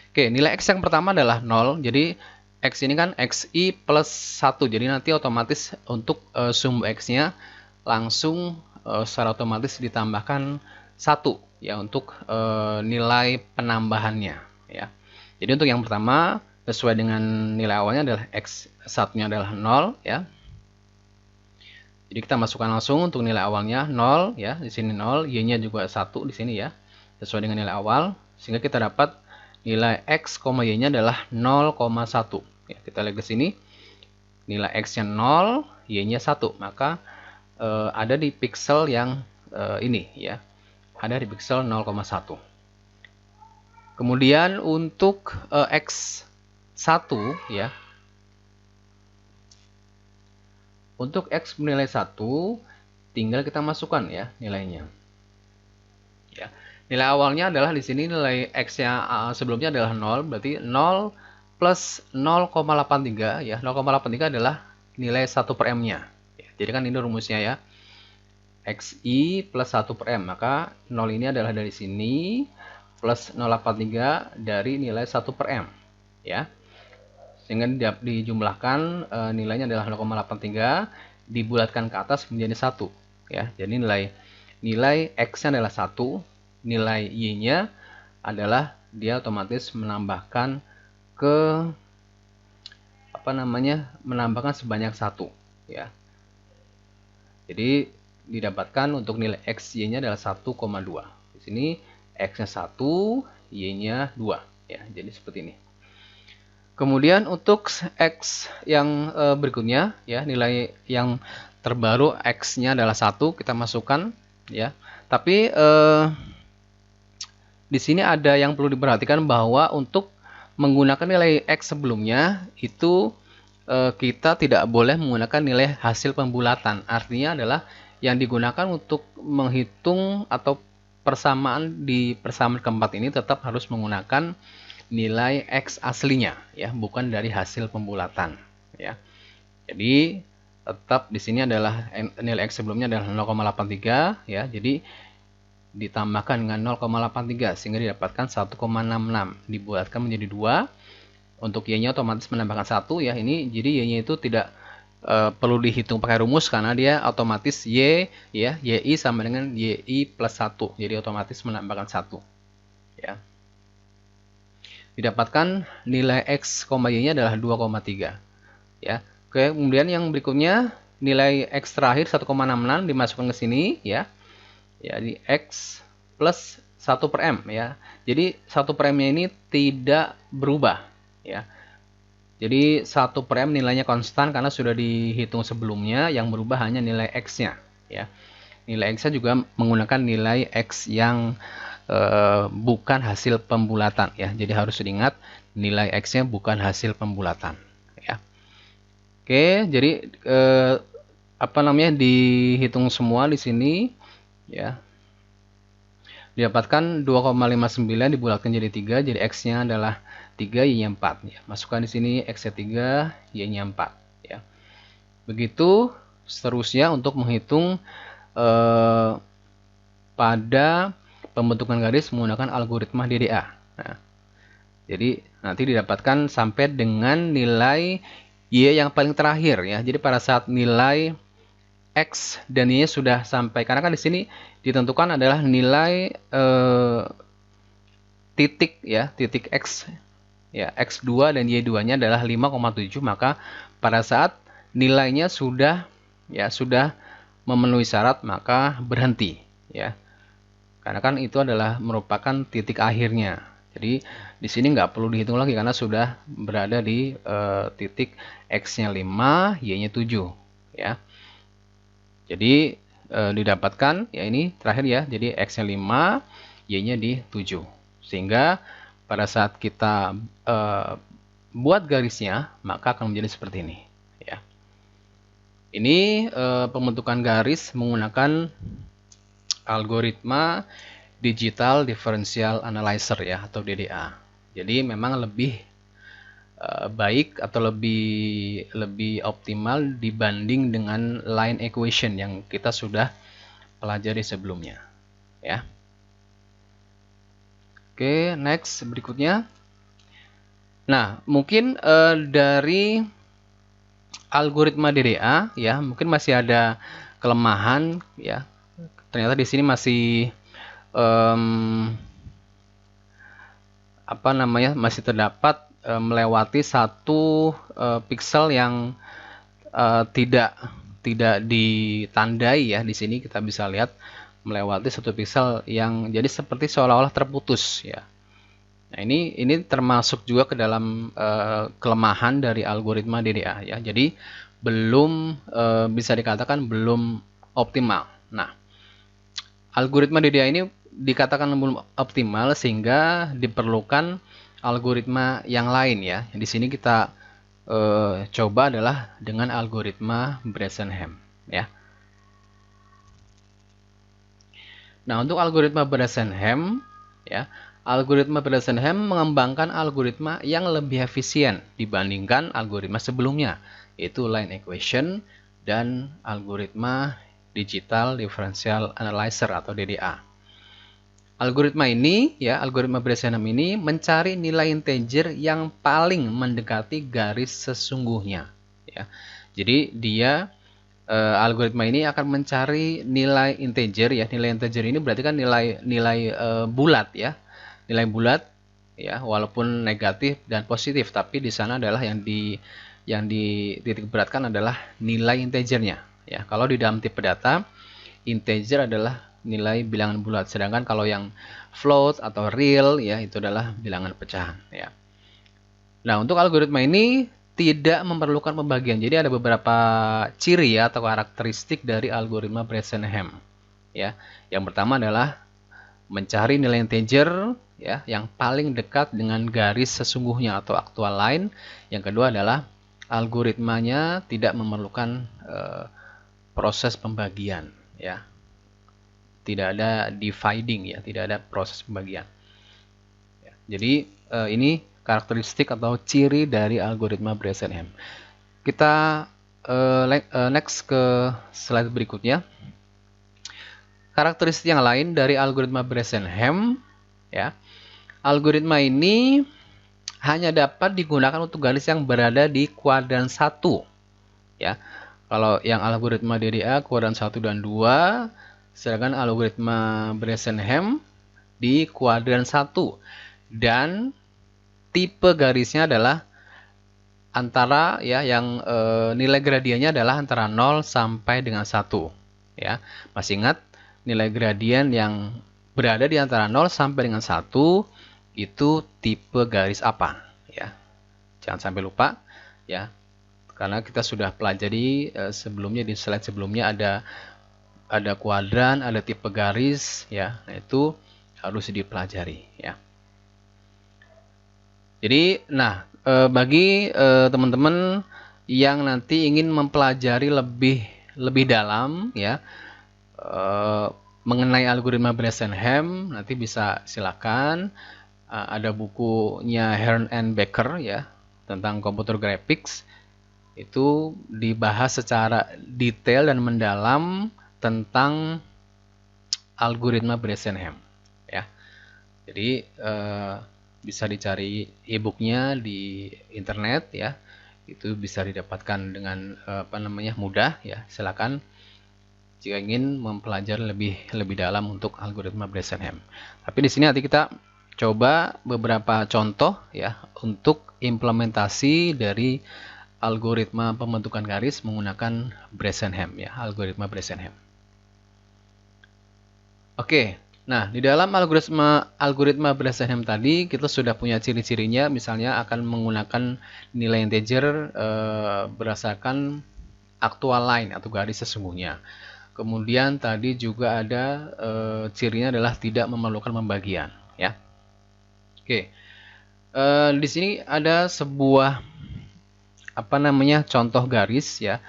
Oke, nilai X yang pertama adalah 0. Jadi X ini kan XI plus 1. Jadi nanti otomatis untuk sumbu X-nya langsung secara otomatis ditambahkan 1 ya untuk nilai penambahannya ya. Jadi untuk yang pertama sesuai dengan nilai awalnya adalah X1-nya adalah 0 ya. Jadi kita masukkan langsung untuk nilai awalnya 0 ya, di sini 0, Y-nya juga 1 di sini ya. Sesuai dengan nilai awal sehingga kita dapat nilai X, Y-nya adalah 0,1 ya. Kita lihat ke sini. Nilai X-nya 0, Y-nya 1, maka ada di pixel yang ini ya. Ada di pixel 0,1. Kemudian untuk X1 ya. Untuk X bernilai 1 tinggal kita masukkan ya nilainya. Ya. Nilai awalnya adalah di sini nilai X-nya sebelumnya adalah 0, berarti 0 plus 0,83 ya. 0,83 adalah nilai 1 per M-nya. Ya, jadi kan ini rumusnya ya. XI plus 1 per M, maka 0 ini adalah dari sini plus 0,83 dari nilai 1 per M ya, sehingga dijumlahkan nilainya adalah 0,83 dibulatkan ke atas menjadi 1 ya. Jadi nilai X-nya adalah 1, nilai Y-nya adalah dia otomatis menambahkan ke menambahkan sebanyak 1 ya. Jadi didapatkan untuk nilai X, Y-nya adalah 1,2. Di sini X-nya 1, Y-nya 2 ya. Jadi seperti ini. Kemudian untuk X yang berikutnya ya, nilai yang terbaru X-nya adalah 1, kita masukkan ya. Tapi di sini ada yang perlu diperhatikan bahwa untuk menggunakan nilai X sebelumnya itu kita tidak boleh menggunakan nilai hasil pembulatan. Artinya adalah yang digunakan untuk menghitung atau persamaan di persamaan keempat ini tetap harus menggunakan nilai X aslinya ya, bukan dari hasil pembulatan ya. Jadi tetap di sini adalah nilai X sebelumnya adalah 0,83 ya. Jadi ditambahkan dengan 0,83 sehingga didapatkan 1,66 dibulatkan menjadi 2. Untuk Y-nya otomatis menambahkan 1 ya. Ini jadi Y-nya itu tidak perlu dihitung pakai rumus karena dia otomatis Y ya, YI sama dengan YI plus 1. Jadi otomatis menambahkan 1 ya. Didapatkan nilai X, Y-nya adalah 2,3 ya. Oke, kemudian yang berikutnya nilai X terakhir 1,66 dimasukkan ke sini ya. Jadi X plus 1 per M ya. Jadi 1 per M-nya ini tidak berubah ya. Jadi 1 per M nilainya konstan karena sudah dihitung sebelumnya, yang berubah hanya nilai X-nya ya. Nilai X-nya juga menggunakan nilai X yang bukan hasil pembulatan ya. Jadi harus diingat nilai X-nya bukan hasil pembulatan ya. Oke, jadi dihitung semua di sini ya. Didapatkan 2,59 dibulatkan jadi 3, jadi X-nya adalah 3, Y-nya 4 ya. Masukkan di sini X-nya 3, Y-nya 4 ya. Begitu seterusnya untuk menghitung pada pembentukan garis menggunakan algoritma DDA. Nah, jadi nanti didapatkan sampai dengan nilai Y yang paling terakhir ya. Jadi pada saat nilai X dan Y sudah sampai, karena kan di sini ditentukan adalah nilai titik ya, titik X ya, X2 dan Y2-nya adalah 5,7, maka pada saat nilainya sudah memenuhi syarat maka berhenti ya. Karena kan itu adalah merupakan titik akhirnya. Jadi di sini nggak perlu dihitung lagi karena sudah berada di titik X-nya 5, Y-nya 7 ya. Jadi didapatkan ya ini terakhir ya. Jadi X-nya 5, Y-nya di 7. Sehingga pada saat kita buat garisnya maka akan menjadi seperti ini ya. Ini pembentukan garis menggunakan algoritma Digital Differential Analyzer ya atau DDA. Jadi memang lebih baik atau lebih optimal dibanding dengan line equation yang kita sudah pelajari sebelumnya ya. Oke, next berikutnya. Nah, mungkin dari algoritma DDA ya, mungkin masih ada kelemahan ya. Ternyata di sini masih masih terdapat melewati satu pixel yang tidak ditandai ya. Di sini kita bisa lihat melewati satu pixel yang jadi seperti seolah-olah terputus ya. Nah, ini termasuk juga ke dalam kelemahan dari algoritma DDA ya. Jadi belum bisa dikatakan belum optimal. Nah, algoritma DDA ini dikatakan belum optimal sehingga diperlukan algoritma yang lain ya. Di sini kita coba adalah dengan algoritma Bresenham ya. Nah, untuk algoritma Bresenham ya, algoritma Bresenham mengembangkan algoritma yang lebih efisien dibandingkan algoritma sebelumnya, yaitu line equation dan algoritma Digital Differential Analyzer atau DDA. Algoritma ini ya, algoritma Bresenham ini mencari nilai integer yang paling mendekati garis sesungguhnya ya. Jadi dia algoritma ini akan mencari nilai integer ya. Nilai integer ini berarti kan nilai bulat ya. Nilai bulat ya, walaupun negatif dan positif, tapi di sana adalah yang dititik beratkan adalah nilai integernya ya. Kalau di dalam tipe data, integer adalah nilai bilangan bulat, sedangkan kalau yang float atau real ya itu adalah bilangan pecahan ya. Nah, untuk algoritma ini tidak memerlukan pembagian. Jadi ada beberapa ciri ya atau karakteristik dari algoritma Bresenham ya. Yang pertama adalah mencari nilai integer ya yang paling dekat dengan garis sesungguhnya atau actual line. Yang kedua adalah algoritmanya tidak memerlukan proses pembagian ya. Tidak ada dividing ya, tidak ada proses pembagian ya. Jadi ini karakteristik atau ciri dari algoritma Bresenham. Kita next ke slide berikutnya. Karakteristik yang lain dari algoritma Bresenham ya. Algoritma ini hanya dapat digunakan untuk garis yang berada di kuadran 1 ya. Kalau yang algoritma DDA kuadran 1 dan 2, sedangkan algoritma Bresenham di kuadran 1 dan tipe garisnya adalah antara ya yang nilai gradiennya adalah antara 0 sampai dengan 1 ya. Masih ingat nilai gradien yang berada di antara 0 sampai dengan 1 itu tipe garis apa ya. Jangan sampai lupa ya. Karena kita sudah pelajari sebelumnya di slide sebelumnya ada kuadran, ada tipe garis ya. Nah, itu harus dipelajari ya. Jadi, nah bagi teman-teman yang nanti ingin mempelajari lebih dalam ya mengenai algoritma Bresenham, nanti bisa silakan ada bukunya Hearn and Becker ya tentang computer graphics. Itu dibahas secara detail dan mendalam tentang algoritma Bresenham ya. Jadi bisa dicari e-booknya di internet ya. Itu bisa didapatkan dengan mudah ya. Silakan jika ingin mempelajari lebih dalam untuk algoritma Bresenham. Tapi di sini nanti kita coba beberapa contoh ya untuk implementasi dari algoritma pembentukan garis menggunakan Bresenham ya, algoritma Bresenham. Oke, nah di dalam algoritma Bresenham tadi kita sudah punya ciri-cirinya, misalnya akan menggunakan nilai integer berdasarkan aktual line atau garis sesungguhnya. Kemudian tadi juga ada cirinya adalah tidak memerlukan pembagian ya. Oke, di sini ada sebuah contoh garis ya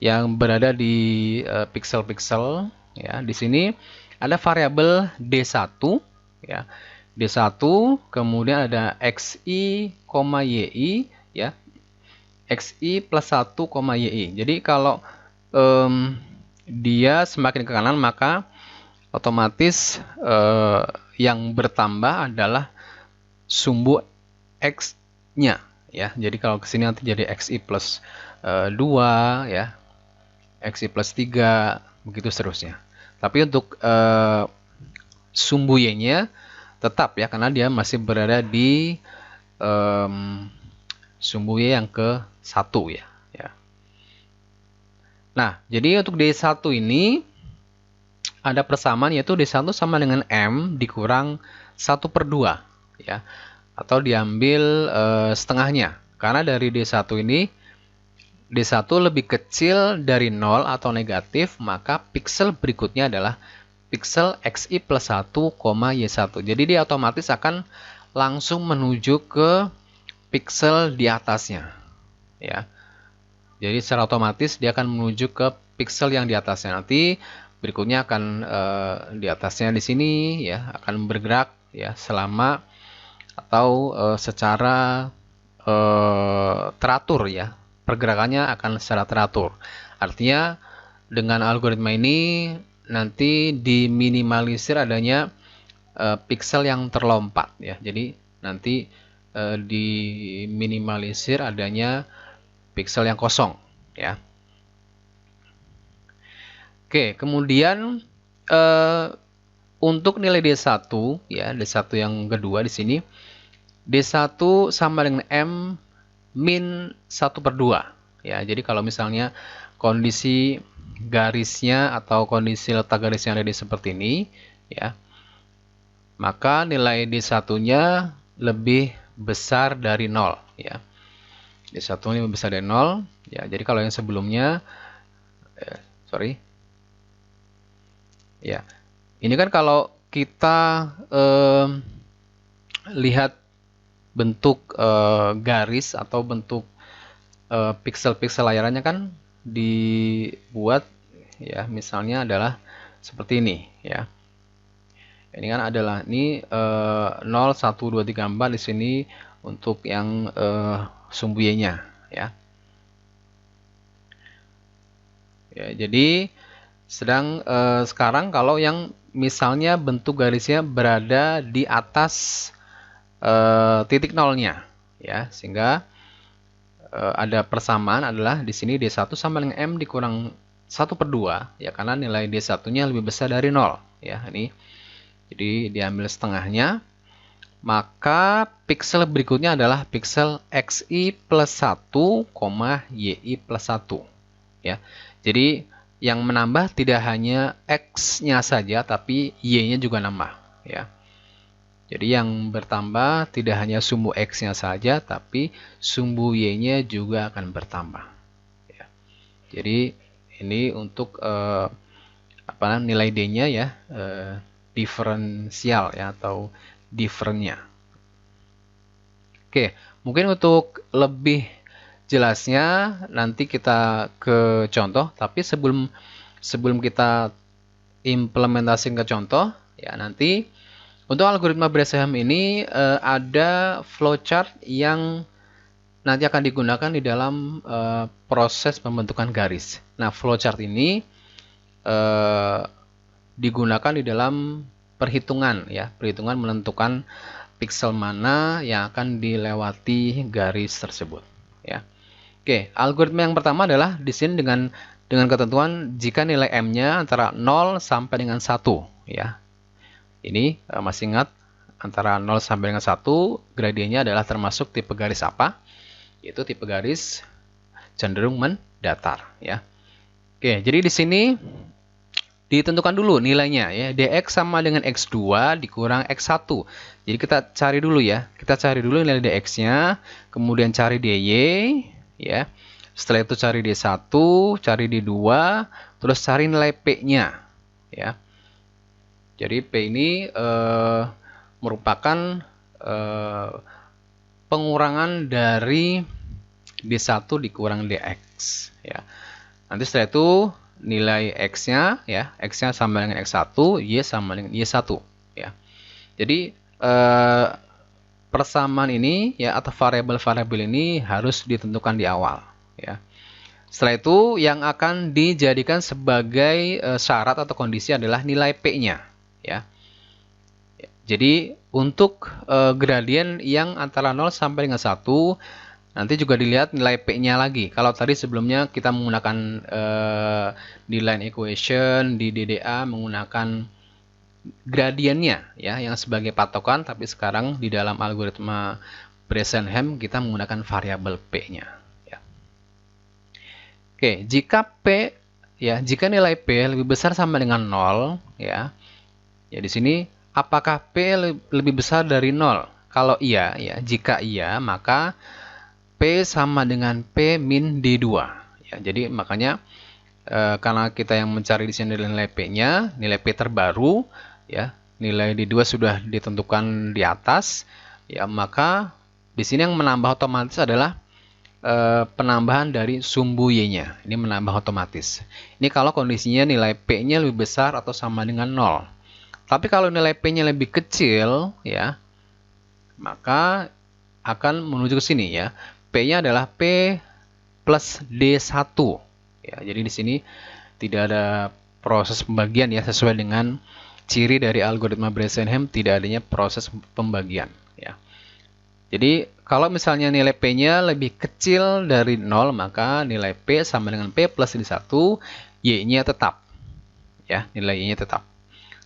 yang berada di pixel-pixel ya. Di sini ada variabel D1 ya. D1 kemudian ada xi, yi ya. Xi plus 1, yi. Jadi kalau dia semakin ke kanan maka otomatis yang bertambah adalah sumbu x-nya ya. Jadi kalau ke sini nanti jadi xi plus 2 ya. Xi plus 3 begitu seterusnya. Tapi untuk sumbu y-nya tetap ya, karena dia masih berada di sumbu y yang ke-1 ya. Nah, jadi untuk D1 ini ada persamaan, yaitu D1 sama dengan M dikurang 1/2 ya. Atau diambil setengahnya. Karena dari D1 ini D1 lebih kecil dari 0 atau negatif, maka pixel berikutnya adalah pixel xi plus 1, y1. Jadi dia otomatis akan langsung menuju ke pixel di atasnya. Ya. Jadi secara otomatis dia akan menuju ke pixel yang di atasnya. Nanti berikutnya akan di atasnya di sini ya akan bergerak ya selama atau secara teratur ya. Pergerakannya akan secara teratur. Artinya dengan algoritma ini nanti diminimalisir adanya pixel yang terlompat ya. Jadi nanti diminimalisir adanya pixel yang kosong ya. Oke, kemudian untuk nilai D1 ya, D1 yang kedua di sini D1 sama dengan M min 1/2 ya. Jadi kalau misalnya kondisi garisnya atau kondisi letak garisnya ada di seperti ini ya, maka nilai D1-nya lebih besar dari 0 ya. D1 lebih besar dari 0 ya. Jadi kalau yang sebelumnya ya, ini kan kalau kita lihat bentuk garis atau bentuk pixel-pixel layarnya kan dibuat ya, misalnya adalah seperti ini ya. Ini kan adalah 0, 1, 2, 3, 4 di sini untuk yang sumbu y-nya ya. Ya, jadi sekarang kalau yang misalnya bentuk garisnya berada di atas titik nolnya ya, sehingga ada persamaan adalah di sini D1 sama dengan M dikurang 1/2 ya, karena nilai D1-nya lebih besar dari 0 ya. Ini jadi diambil setengahnya, maka pixel berikutnya adalah pixel xi plus 1, yi plus 1 ya. Jadi yang menambah tidak hanya x-nya saja tapi y-nya juga nambah ya. Jadi yang bertambah tidak hanya sumbu x-nya saja, tapi sumbu y-nya juga akan bertambah. Ya. Jadi ini untuk nilai d-nya ya, diferensial ya atau diferennya. Oke, mungkin untuk lebih jelasnya nanti kita ke contoh. Tapi sebelum kita implementasi ke contoh, ya nanti untuk algoritma Bresenham ini ada flowchart yang nanti akan digunakan di dalam proses pembentukan garis. Nah, flowchart ini digunakan di dalam perhitungan ya, perhitungan menentukan pixel mana yang akan dilewati garis tersebut ya. Oke, algoritma yang pertama adalah di sini dengan ketentuan jika nilai M-nya antara 0 sampai dengan 1 ya. Ini masih ingat antara 0 sampai dengan 1 gradiennya adalah termasuk tipe garis apa? Yaitu tipe garis cenderung mendatar ya. Oke, jadi di sini ditentukan dulu nilainya ya. Dx sama dengan X2 dikurang X1. Jadi kita cari dulu ya. Kita cari dulu nilai Dx-nya, kemudian cari Dy ya. Setelah itu cari D1, cari D2, terus cari nilai P-nya ya. Jadi P ini merupakan pengurangan dari D1 dikurang Dx ya. Nanti setelah itu nilai X-nya ya, X-nya sama dengan X1, Y sama dengan Y1 ya. Jadi persamaan ini ya atau variabel-variabel ini harus ditentukan di awal ya. Setelah itu yang akan dijadikan sebagai syarat atau kondisi adalah nilai P-nya ya. Jadi untuk gradien yang antara 0 sampai dengan 1 nanti juga dilihat nilai P-nya lagi. Kalau tadi sebelumnya kita menggunakan di line equation, di DDA menggunakan gradiennya ya yang sebagai patokan, tapi sekarang di dalam algoritma Bresenham kita menggunakan variabel P-nya ya. Oke, jika P ya, jika nilai P lebih besar sama dengan 0 ya. Ya di sini apakah P lebih besar dari 0? Kalau iya ya, jika iya maka P sama dengan P min D2 ya. Jadi makanya karena kita yang mencari di sini nilai P-nya, nilai P terbaru ya, nilai D2 sudah ditentukan di atas ya, maka di sini yang menambah otomatis adalah penambahan dari sumbu Y-nya. Ini menambah otomatis. Ini kalau kondisinya nilai P-nya lebih besar atau sama dengan 0. Tapi kalau nilai P-nya lebih kecil ya, maka akan menuju ke sini ya. P-nya adalah P plus D1 ya. Jadi di sini tidak ada proses pembagian ya, sesuai dengan ciri dari algoritma Bresenham, tidak adanya proses pembagian ya. Jadi kalau misalnya nilai P-nya lebih kecil dari 0, maka nilai P sama dengan P plus D1, Y-nya tetap ya, nilai Y-nya tetap.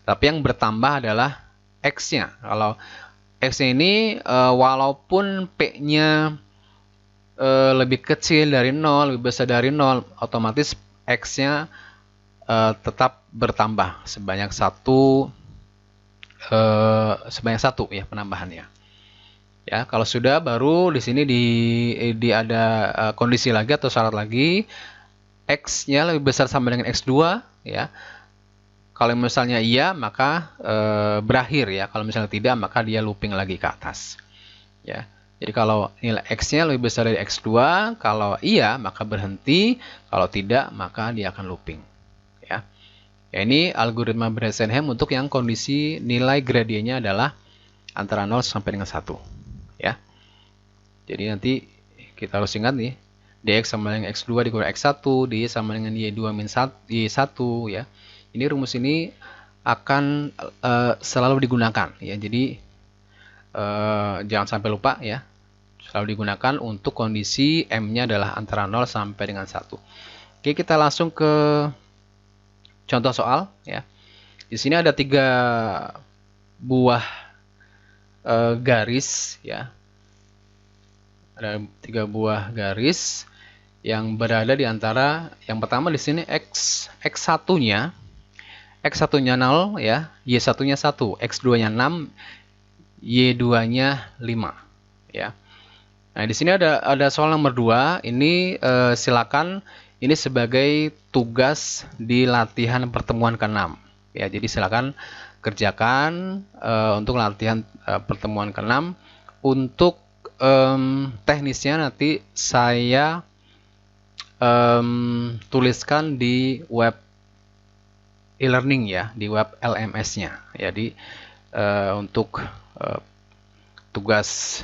Tapi yang bertambah adalah X-nya. Kalau X-nya ini walaupun P-nya lebih kecil dari 0, lebih besar dari 0, otomatis X-nya tetap bertambah sebanyak satu ya penambahannya. Ya, kalau sudah baru di sini di ada kondisi lagi atau syarat lagi, X-nya lebih besar sama dengan X2 ya. Kalau misalnya iya, maka berakhir ya. Kalau misalnya tidak, maka dia looping lagi ke atas. Ya. Jadi kalau nilai X-nya lebih besar dari X2, kalau iya, maka berhenti. Kalau tidak, maka dia akan looping. Ya. Ya, ini algoritma Bresenham untuk yang kondisi nilai gradiennya adalah antara 0 sampai dengan 1. Ya. Jadi nanti kita harus ingat nih, Dx sama dengan X2 dikurang X1, Dy sama dengan Y2 min 1, Y1 ya. Ini rumus ini akan selalu digunakan ya. Jadi jangan sampai lupa ya. Selalu digunakan untuk kondisi M-nya adalah antara 0 sampai dengan 1. Oke, kita langsung ke contoh soal ya. Di sini ada 3 buah garis ya. Ada 3 buah garis yang berada di antara, yang pertama di sini X1-nya 0 ya, Y1-nya 1, X2-nya 6, Y2-nya 5 ya. Nah, di sini ada soal nomor 2. Ini silakan ini sebagai tugas di latihan pertemuan ke-6 ya. Jadi silakan kerjakan untuk latihan pertemuan ke-6. Untuk teknisnya nanti saya tuliskan di web e-learning ya, di web LMS-nya. Jadi untuk tugas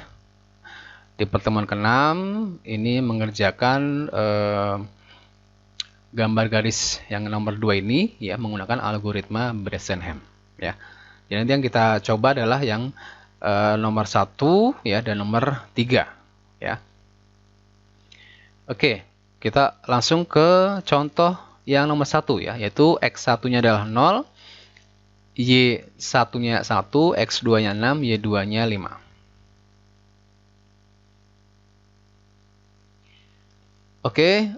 di pertemuan ke-6 ini mengerjakan gambar garis yang nomor 2 ini ya, menggunakan algoritma Bresenham ya. Jadi nanti yang kita coba adalah yang nomor 1 ya dan nomor 3 ya. Oke, kita langsung ke contoh yang nomor 1 ya, yaitu X1-nya adalah 0, Y1-nya 1, X2-nya 6, Y2-nya 5. Oke,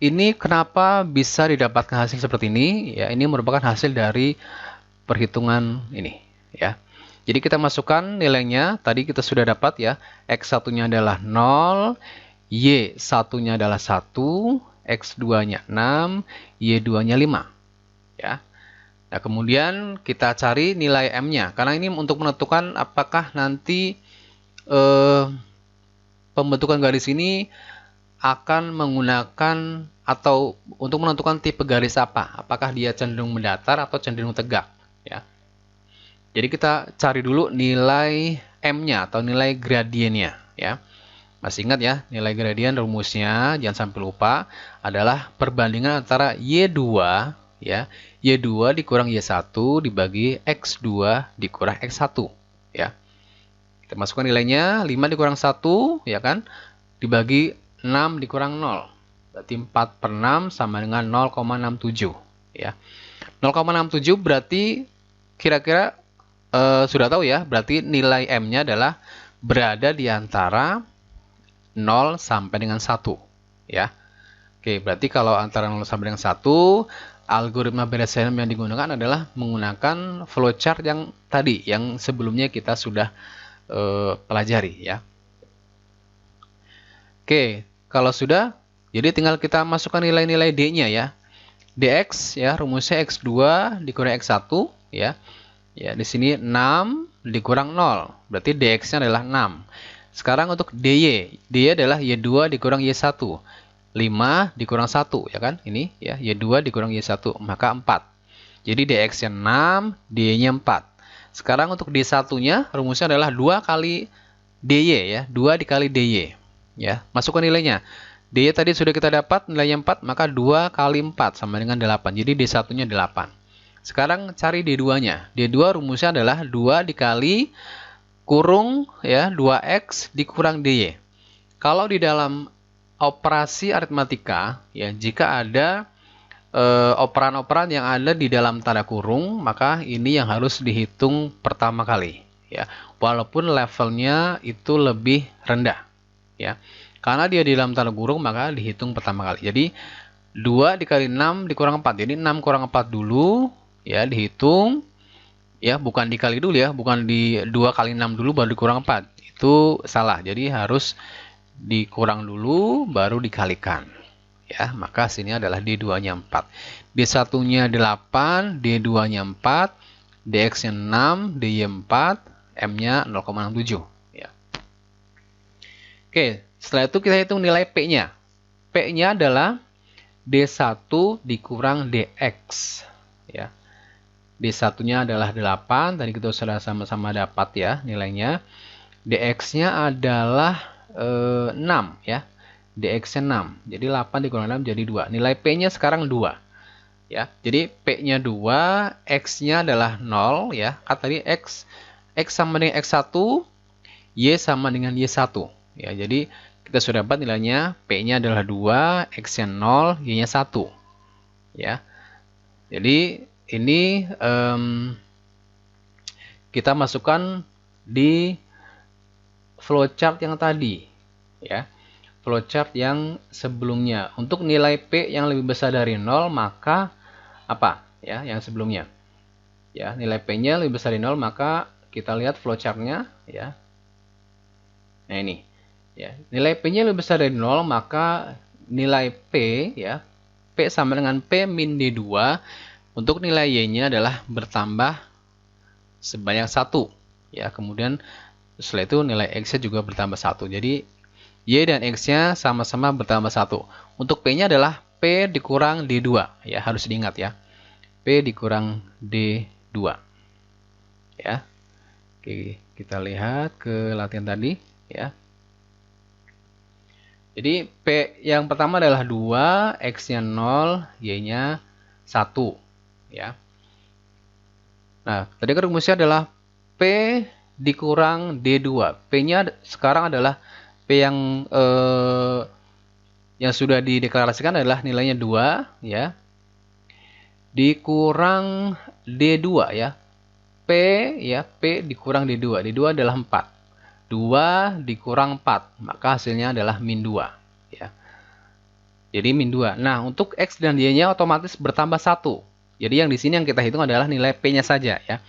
ini kenapa bisa didapatkan hasil seperti ini? Ya, ini merupakan hasil dari perhitungan ini, ya. Jadi kita masukkan nilainya, tadi kita sudah dapat ya, X1-nya adalah 0, Y1-nya adalah 1, X2-nya 6, Y2-nya 5, ya. Nah, kemudian kita cari nilai M-nya, karena ini untuk menentukan apakah nanti pembentukan garis ini akan menggunakan atau untuk menentukan tipe garis apa, apakah dia cenderung mendatar atau cenderung tegak, ya. Jadi kita cari dulu nilai M-nya atau nilai gradiennya, ya. Masih ingat ya, nilai gradien rumusnya jangan sampai lupa adalah perbandingan antara Y2 ya, Y2 dikurang Y1 dibagi X2 dikurang X1, ya. Kita masukkan nilainya 5 dikurang 1, ya kan? Dibagi 6 dikurang 0. Berarti 4/6 sama dengan 0,67, ya. 0,67 berarti kira-kira sudah tahu ya, berarti nilai M-nya adalah berada di antara 0 sampai dengan 1, ya. Oke, berarti kalau antara 0 sampai dengan 1, algoritma Beres-Helm yang digunakan adalah menggunakan flowchart yang tadi, yang sebelumnya kita sudah pelajari, ya. Oke, kalau sudah, jadi tinggal kita masukkan nilai-nilai D-nya ya. Dx ya, rumusnya X2 dikurang X1 ya. Ya, di sini 6 dikurang 0. Berarti dx-nya adalah 6. Sekarang untuk dy. Dy adalah Y2 dikurang Y1. 5 dikurang 1 ya kan? Ini ya, Y2 dikurang Y1 maka 4. Jadi dx-nya 6, dy-nya 4. Sekarang untuk d1-nya rumusnya adalah 2 kali dy ya, 2 dikali dy. Ya, masukkan nilainya. Dy tadi sudah kita dapat nilainya 4, maka 2 kali 4 sama dengan 8. Jadi d1-nya 8. Sekarang cari D2-nya. D2 rumusnya adalah 2 dikali kurung ya 2X dikurang DY. Kalau di dalam operasi aritmatika ya, jika ada operan-operan yang ada di dalam tanda kurung, maka ini yang harus dihitung pertama kali ya. Walaupun levelnya itu lebih rendah ya. Karena dia di dalam tanda kurung maka dihitung pertama kali. Jadi 2 dikali 6 dikurang 4. Jadi 6 kurang 4 dulu ya, dihitung ya, bukan dikali dulu ya, bukan di 2 kali 6 dulu baru dikurang 4, itu salah. Jadi harus dikurang dulu baru dikalikan ya, maka sini adalah D2 nya 4, D1 nya 8, D2 nya 4, dx nya 6, dy 4, m nya 0,67 ya. Oke, setelah itu kita hitung nilai p nya. P nya adalah D1 dikurang dx ya. D1-nya adalah 8, tadi kita sudah sama-sama dapat ya nilainya. Dx-nya adalah 6 ya. Dx-nya 6. Jadi 8 dikurang 6 jadi 2. Nilai P-nya sekarang 2. Ya. Jadi P-nya 2, X-nya adalah 0 ya. Kan tadi X sama dengan X1, Y sama dengan Y1. Ya, jadi kita sudah dapat nilainya P-nya adalah 2, X-nya 0, Y-nya 1. Ya. Jadi ini kita masukkan di flowchart yang tadi ya, flowchart yang sebelumnya. Untuk nilai P yang lebih besar dari 0 maka apa ya, yang sebelumnya ya, nilai P nya lebih besar dari 0 maka kita lihat flowchartnya ya. Nah ini ya, nilai P nya lebih besar dari 0 maka nilai P ya, P sama dengan P min D2. Untuk nilai Y-nya adalah bertambah sebanyak 1 ya. Kemudian setelah itu nilai X-nya juga bertambah 1. Jadi Y dan X-nya sama-sama bertambah 1. Untuk P-nya adalah P dikurang D2 ya, harus diingat ya. P dikurang D2 ya. Oke, kita lihat ke latihan tadi ya. Jadi P yang pertama adalah 2, X-nya 0, Y-nya 1 ya. Nah, tadi rumusnya adalah P dikurang D2. P-nya sekarang adalah P yang sudah dideklarasikan adalah nilainya 2 ya. Dikurang D2 ya. P ya, P dikurang D2. D2 adalah 4. 2 dikurang 4, maka hasilnya adalah min 2. ya. Jadi min 2. Nah, untuk X dan Y-nya otomatis bertambah 1. Jadi yang di sini yang kita hitung adalah nilai P-nya saja ya.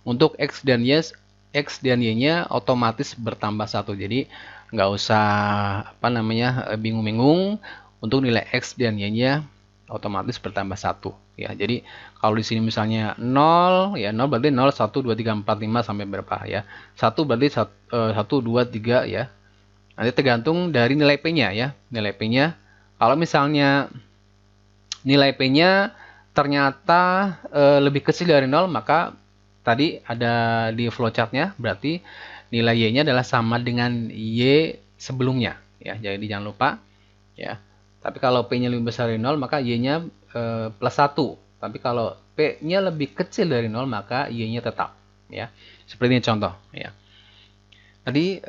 Untuk X dan Y-nya otomatis bertambah 1. Jadi nggak usah bingung-bingung. Untuk nilai X dan Y-nya otomatis bertambah 1 ya. Jadi kalau di sini misalnya 0 ya, 0 berarti 0 1 2 3 4 5 sampai berapa ya. 1 berarti 1 2 3 ya. Nanti tergantung dari nilai P-nya ya. Nilai P-nya kalau misalnya nilai P-nya ternyata lebih kecil dari 0, maka tadi ada di flowchart-nya, berarti nilai Y-nya adalah sama dengan Y sebelumnya ya. Jadi jangan lupa ya. Tapi kalau P-nya lebih besar dari 0, maka Y-nya plus 1. Tapi kalau P-nya lebih kecil dari 0, maka Y-nya tetap ya. Seperti ini contoh ya. Tadi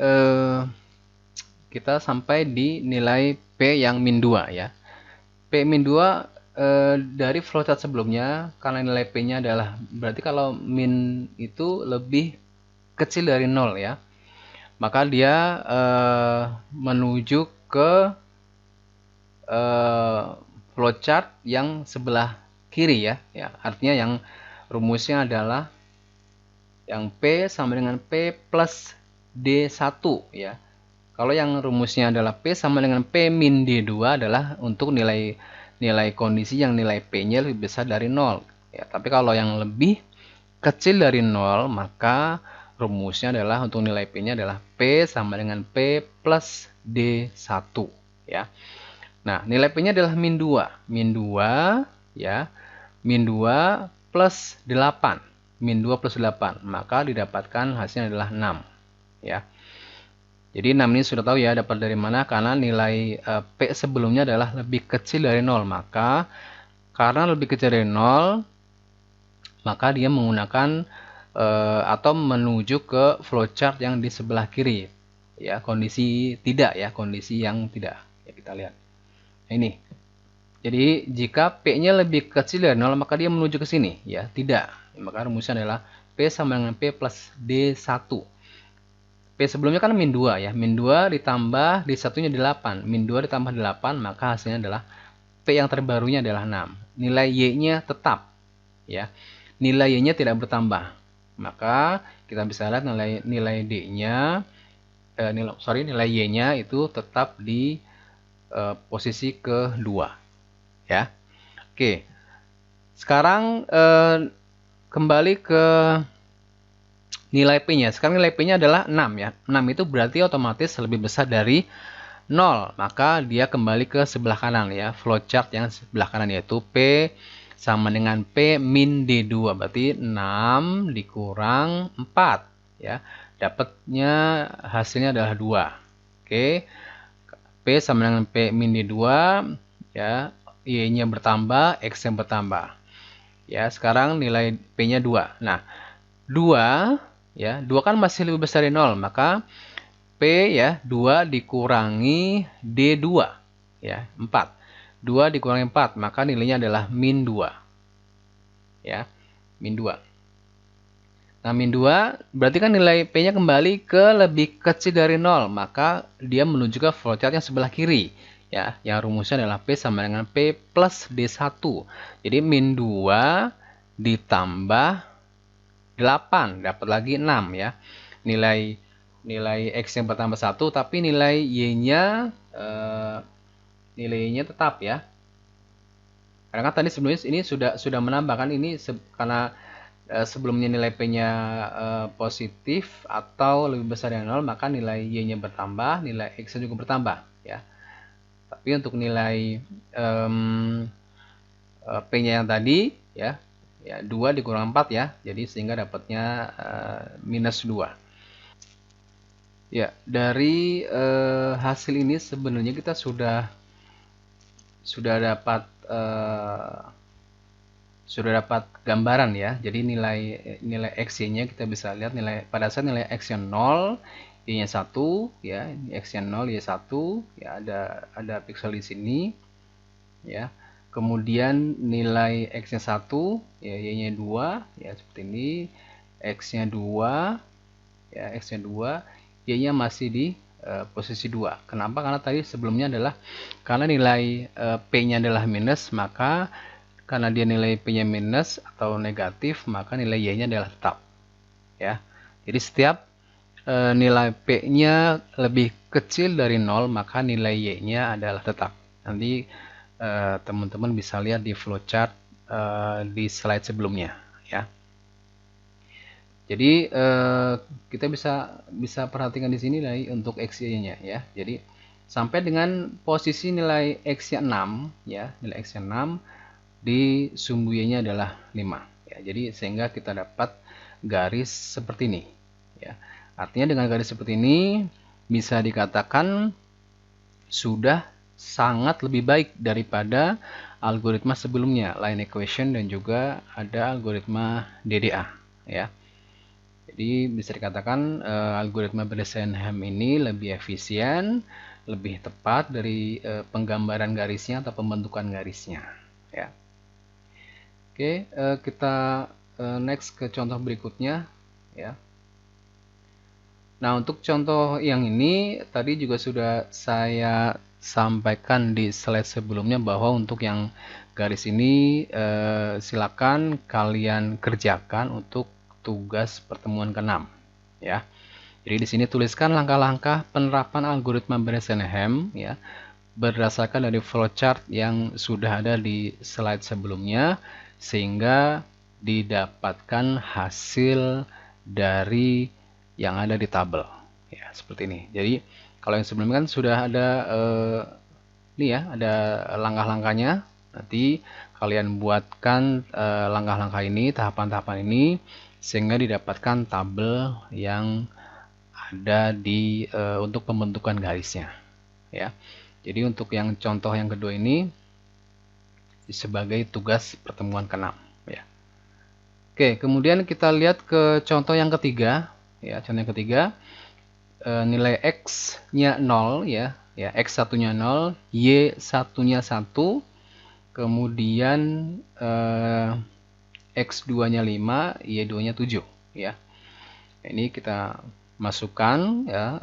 kita sampai di nilai P yang min 2 ya. P min 2 dari flowchart sebelumnya, karena nilai P-nya adalah, berarti kalau min itu lebih kecil dari 0 ya, maka dia menuju ke flowchart yang sebelah kiri ya. Artinya yang rumusnya adalah yang P sama dengan P plus D1 ya. Kalau yang rumusnya adalah P sama dengan P min D2 adalah untuk nilai kondisi yang nilai P-nya lebih besar dari 0 ya. Tapi kalau yang lebih kecil dari 0, maka rumusnya adalah untuk nilai P-nya adalah P sama dengan P plus D1 ya. Nah, nilai P-nya adalah min 2. Min 2 ya. Min 2 plus 8. Min 2 plus 8. Maka didapatkan hasilnya adalah 6 ya. Jadi 6 ini sudah tahu ya dapat dari mana, karena nilai P sebelumnya adalah lebih kecil dari 0. Maka karena lebih kecil dari 0, maka dia menggunakan atau menuju ke flowchart yang di sebelah kiri. Ya, kondisi tidak ya, kondisi yang tidak. Ya, kita lihat. Nah, ini. Jadi jika P-nya lebih kecil dari 0, maka dia menuju ke sini ya, tidak. Maka rumusnya adalah P sama dengan P plus D1. P sebelumnya kan min 2 ya. Min 2 ditambah D1-nya 8. Min 2 ditambah 8, maka hasilnya adalah P yang terbarunya adalah 6. Nilai Y-nya tetap ya. Nilai Y-nya tidak bertambah. Maka kita bisa lihat nilai D-nya nilai Y-nya itu tetap di posisi kedua ya. Oke. Sekarang kembali ke nilai P-nya. Sekarang nilai P-nya adalah 6 ya. 6 itu berarti otomatis lebih besar dari 0. Maka dia kembali ke sebelah kanan ya. Flowchart yang sebelah kanan yaitu P sama dengan P min D2. Berarti 6 dikurang 4 ya. Dapatnya hasilnya adalah 2. Oke. P sama dengan P min D2 ya. Y-nya bertambah, X-nya bertambah. Ya, sekarang nilai P-nya 2. Nah, 2 ya, 2 kan masih lebih besar dari 0, maka P ya 2 dikurangi D2 ya 4. 2 dikurangi 4, maka nilainya adalah min 2 ya, min 2. Nah, min 2 berarti kan nilai P-nya kembali ke lebih kecil dari 0, maka dia menuju ke flowchart yang sebelah kiri ya, yang rumusnya adalah P sama dengan P plus D1. Jadi min 2 ditambah 8, dapat lagi 6 ya. Nilai X yang bertambah 1, tapi nilai Y-nya tetap ya. Karena kan tadi sebelumnya ini sudah menambahkan ini karena sebelumnya nilai P-nya positif atau lebih besar dari 0, maka nilai Y-nya bertambah, nilai X-nya juga bertambah ya. Tapi untuk nilai P-nya yang tadi ya 2 dikurang 4 ya, jadi sehingga dapatnya minus 2 ya. Dari hasil ini sebenarnya kita sudah dapat gambaran ya. Jadi nilai X-nya kita bisa lihat pada saat nilai X-nya 0, Y-nya 1 ya, X-nya 0, Y 1 ya, ada pixel di sini ya. Kemudian nilai X-nya 1, ya, Y-nya 2, ya seperti ini. X-nya 2, ya, X-nya 2, Y-nya masih di posisi 2. Kenapa? Karena tadi sebelumnya adalah karena nilai P-nya adalah minus, maka karena dia nilai P-nya minus atau negatif, maka nilai Y-nya adalah tetap. Ya. Jadi setiap nilai P-nya lebih kecil dari 0, maka nilai Y-nya adalah tetap. Nanti teman-teman bisa lihat di flowchart di slide sebelumnya, ya. Jadi kita bisa perhatikan di sini dari untuk X-nya, ya. Jadi sampai dengan posisi nilai X-nya 6, ya, nilai X-nya 6 di sumbu Y-nya adalah 5, ya. Jadi sehingga kita dapat garis seperti ini, ya. Artinya dengan garis seperti ini bisa dikatakan sudah sangat lebih baik daripada algoritma sebelumnya, line equation, dan juga ada algoritma DDA, ya. Jadi bisa dikatakan algoritma Bressenham ini lebih efisien, lebih tepat dari penggambaran garisnya atau pembentukan garisnya, ya. Oke, kita next ke contoh berikutnya, ya. Nah, untuk contoh yang ini tadi juga sudah saya sampaikan di slide sebelumnya bahwa untuk yang garis ini silakan kalian kerjakan untuk tugas pertemuan ke-6, ya. Jadi di sini tuliskan langkah-langkah penerapan algoritma Bressenham, ya, berdasarkan dari flowchart yang sudah ada di slide sebelumnya sehingga didapatkan hasil dari yang ada di tabel, ya, seperti ini. Jadi kalau yang sebelumnya kan sudah ada ini, ya, ada langkah-langkahnya. Nanti kalian buatkan langkah-langkah ini, tahapan-tahapan ini, sehingga didapatkan tabel yang ada di untuk pembentukan garisnya, ya. Jadi untuk yang contoh yang kedua ini sebagai tugas pertemuan ke-6, ya. Oke, kemudian kita lihat ke contoh yang ketiga. Ya, contoh yang ketiga, nilai X-nya 0, ya, X1-nya 0, Y1-nya 1, kemudian X2-nya 5, Y2-nya 7, ya. Ini kita masukkan, ya.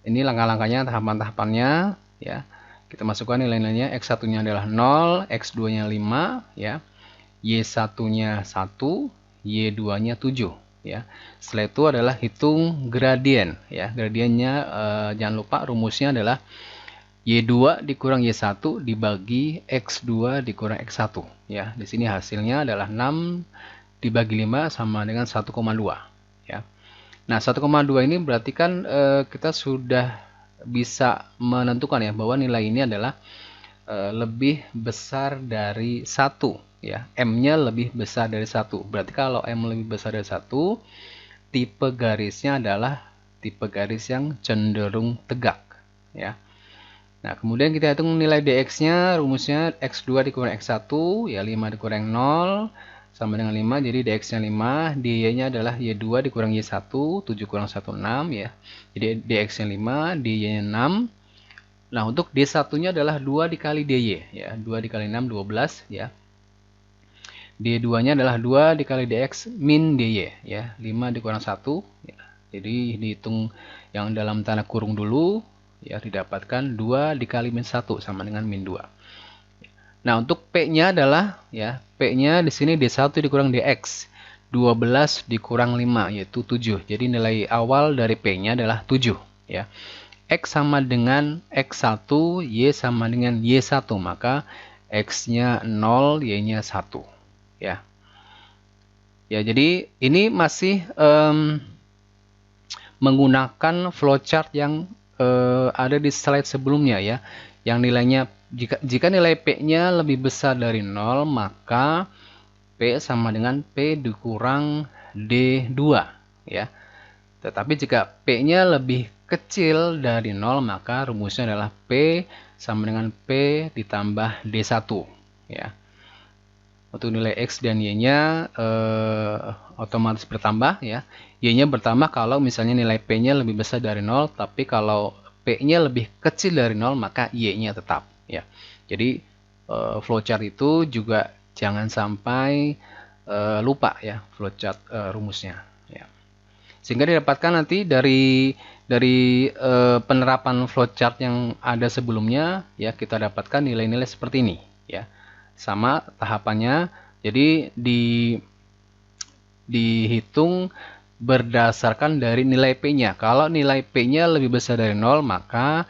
Ini langkah-langkahnya, tahapan-tahapannya, ya. Kita masukkan nilai-nilainya. X1-nya adalah 0, X2-nya 5, ya. Y1-nya 1, Y2-nya 7. Ya. Setelah itu adalah hitung gradien, ya. Gradiennya jangan lupa rumusnya adalah Y2 dikurang Y1 dibagi X2 dikurang X1, ya. Di sini hasilnya adalah 6 dibagi 5 sama dengan 1,2, ya. Nah, 1,2 ini berarti kan kita sudah bisa menentukan, ya, bahwa nilai ini adalah lebih besar dari 1. Ya, M-nya lebih besar dari 1. Berarti kalau M lebih besar dari 1, tipe garisnya adalah tipe garis yang cenderung tegak, ya. Nah, kemudian kita hitung nilai dx-nya, rumusnya x2 dikurang x1, ya, 5 dikurang 0 sama dengan 5, jadi dx-nya 5, dy-nya adalah y2 dikurang y1, 7 kurang 1, 6, ya. Jadi dx-nya 5, dy-nya 6. Nah, untuk d1-nya adalah 2 dikali dy, ya, 2 dikali 6, 12, ya. D2-nya adalah 2 dikali dx min dy, ya, 5 dikurang 1, ya. Jadi dihitung yang dalam tanda kurung dulu, ya, didapatkan 2 dikali min 1 sama dengan min 2. Nah, untuk P-nya adalah, ya, P-nya di sini D1 dikurang dx, 12 dikurang 5, yaitu 7. Jadi nilai awal dari P-nya adalah 7, ya. X sama dengan X1, Y sama dengan Y1, maka X-nya 0, Y-nya 1. Ya. Ya, jadi ini masih menggunakan flowchart yang ada di slide sebelumnya, ya. Yang nilainya jika nilai P-nya lebih besar dari 0, maka P sama dengan P dikurang D2, ya. Tetapi jika P-nya lebih kecil dari 0, maka rumusnya adalah P sama dengan P ditambah D1, ya. Untuk nilai X dan Y-nya otomatis bertambah, ya. Y-nya bertambah kalau misalnya nilai P-nya lebih besar dari 0, tapi kalau P-nya lebih kecil dari 0, maka Y-nya tetap, ya. Jadi flowchart itu juga jangan sampai lupa, ya, flowchart rumusnya, ya. Sehingga didapatkan nanti dari penerapan flowchart yang ada sebelumnya ya, kita dapatkan nilai-nilai seperti ini ya. Sama tahapannya. Jadi dihitung berdasarkan dari nilai P-nya. Kalau nilai P-nya lebih besar dari 0, maka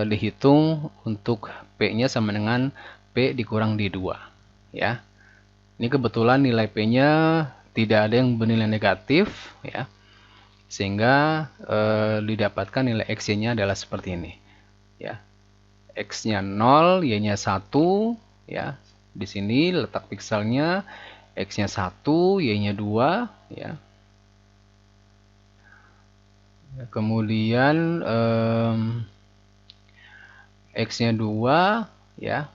dihitung untuk P-nya sama dengan P dikurang D2 ya. Ini kebetulan nilai P-nya tidak ada yang bernilai negatif ya, sehingga didapatkan nilai X-nya adalah seperti ini ya. X-nya 0, Y-nya 1 ya. Di sini letak pikselnya, X-nya 1, Y-nya 2 ya. Kemudian X-nya 2 ya.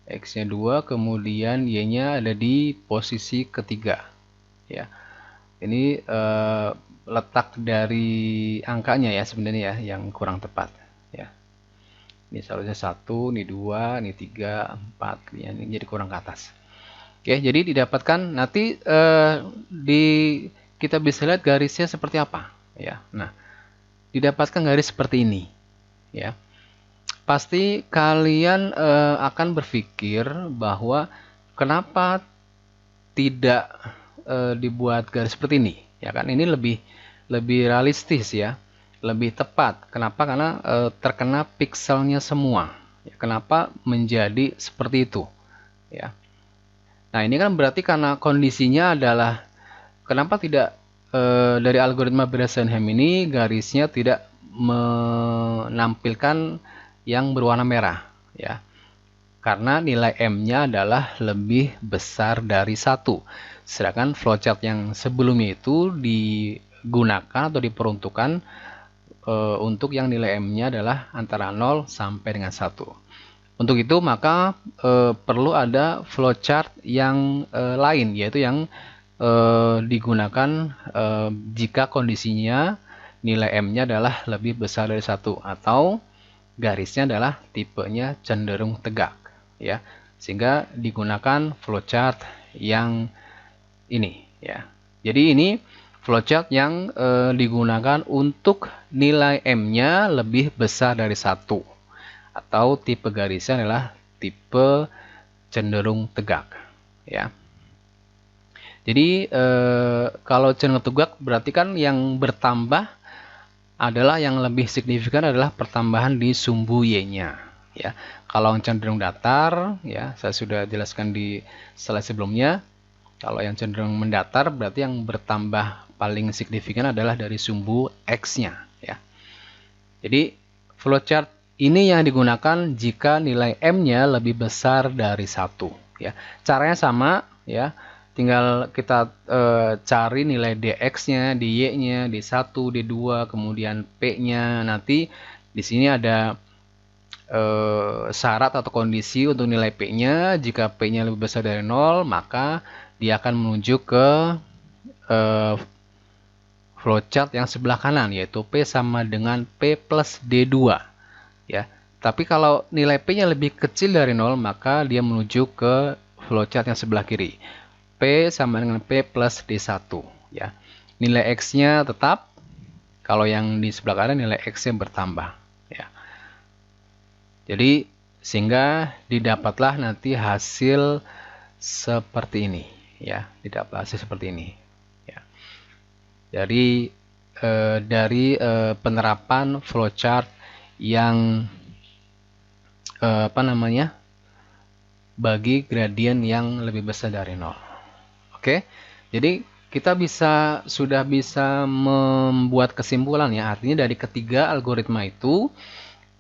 X-nya 2, kemudian Y-nya ada di posisi ketiga ya. Ini letak dari angkanya ya sebenarnya ya yang kurang tepat ya. Ini seharusnya 1, ini 2, ini 3, 4 ya, ini jadi kurang ke atas. Oke, jadi didapatkan nanti kita bisa lihat garisnya seperti apa ya. Nah, didapatkan garis seperti ini ya. Pasti kalian akan berpikir bahwa kenapa tidak dibuat garis seperti ini ya kan. Ini lebih realistis ya, lebih tepat. Kenapa? Karena terkena pikselnya semua ya. Kenapa menjadi seperti itu ya. Nah, ini kan berarti karena kondisinya adalah kenapa tidak dari algoritma Bresenham ini garisnya tidak menampilkan yang berwarna merah ya. Karena nilai M-nya adalah lebih besar dari 1. Sedangkan flowchart yang sebelumnya itu digunakan atau diperuntukkan untuk yang nilai M-nya adalah antara 0 sampai dengan 1. Untuk itu maka perlu ada flowchart yang lain, yaitu yang digunakan jika kondisinya nilai M-nya adalah lebih besar dari 1 atau garisnya adalah tipenya cenderung tegak ya, sehingga digunakan flowchart yang ini ya. Jadi ini flowchart yang digunakan untuk nilai M-nya lebih besar dari 1 atau tipe garisnya adalah tipe cenderung tegak ya. Jadi kalau cenderung tegak berarti kan yang bertambah adalah yang lebih signifikan adalah pertambahan di sumbu Y-nya ya. Kalau yang cenderung datar ya, saya sudah jelaskan di slide sebelumnya. Kalau yang cenderung mendatar berarti yang bertambah paling signifikan adalah dari sumbu X-nya ya. Jadi flowchart ini yang digunakan jika nilai M-nya lebih besar dari 1 ya. Caranya sama ya. Tinggal kita cari nilai dx-nya, dy-nya, d1, d2, kemudian p-nya. Nanti di sini ada syarat atau kondisi untuk nilai p-nya. Jika p-nya lebih besar dari 0, maka dia akan menuju ke flowchart yang sebelah kanan, yaitu p sama dengan p plus d2 ya. Tapi kalau nilai p-nya lebih kecil dari 0, maka dia menuju ke flowchart yang sebelah kiri. P sama dengan P plus D1 ya. Nilai X-nya tetap, kalau yang di sebelah kanan nilai X-nya bertambah ya. Jadi sehingga didapatlah nanti hasil seperti ini ya, didapat hasil seperti ini ya. Jadi dari penerapan flowchart yang bagi gradien yang lebih besar dari 0. Oke, jadi kita sudah bisa membuat kesimpulan ya. Artinya dari ketiga algoritma itu,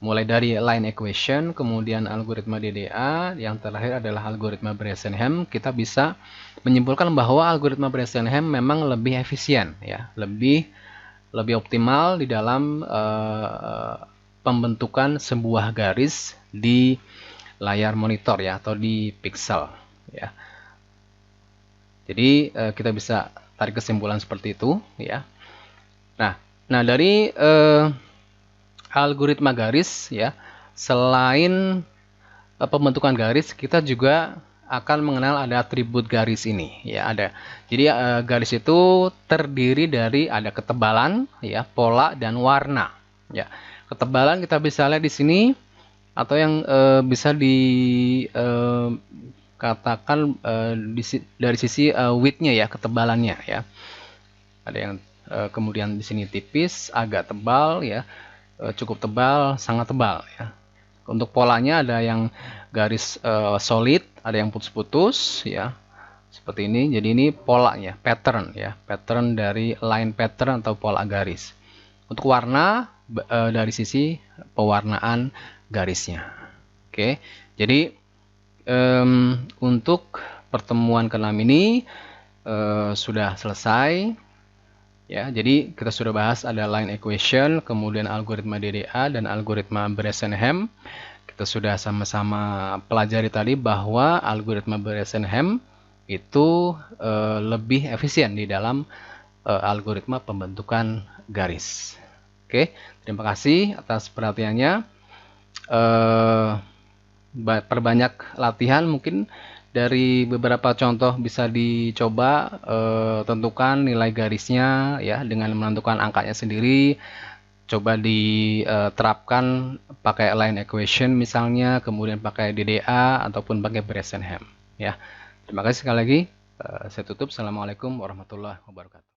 mulai dari line equation, kemudian algoritma DDA, yang terakhir adalah algoritma Bresenham, kita bisa menyimpulkan bahwa algoritma Bresenham memang lebih efisien ya, lebih optimal di dalam pembentukan sebuah garis di layar monitor ya, atau di pixel ya. Jadi kita bisa tarik kesimpulan seperti itu ya. Nah dari algoritma garis ya, selain pembentukan garis, kita juga akan mengenal ada atribut garis ini, ya ada. Jadi garis itu terdiri dari ada ketebalan, ya, pola dan warna. Ya, ketebalan kita bisa lihat di sini, atau yang bisa dikatakan dari sisi width-nya, ya, ketebalannya, ya. Ada yang kemudian di sini tipis, agak tebal, ya, cukup tebal, sangat tebal, ya. Untuk polanya ada yang garis solid, ada yang putus-putus, ya, seperti ini. Jadi ini polanya, pattern, ya, pattern dari line pattern atau pola garis. Untuk warna dari sisi pewarnaan garisnya. Oke, jadi untuk pertemuan ke-6 ini sudah selesai. Ya, jadi kita sudah bahas ada line equation, kemudian algoritma DDA dan algoritma Bresenham. Kita sudah sama-sama pelajari tadi bahwa algoritma Bresenham itu lebih efisien di dalam algoritma pembentukan garis. Oke, terima kasih atas perhatiannya. Perbanyak latihan, mungkin dari beberapa contoh bisa dicoba, tentukan nilai garisnya, ya, dengan menentukan angkanya sendiri. Coba diterapkan pakai line equation misalnya, kemudian pakai DDA ataupun pakai Bresenham, ya. Terima kasih sekali lagi. Saya tutup. Assalamualaikum warahmatullahi wabarakatuh.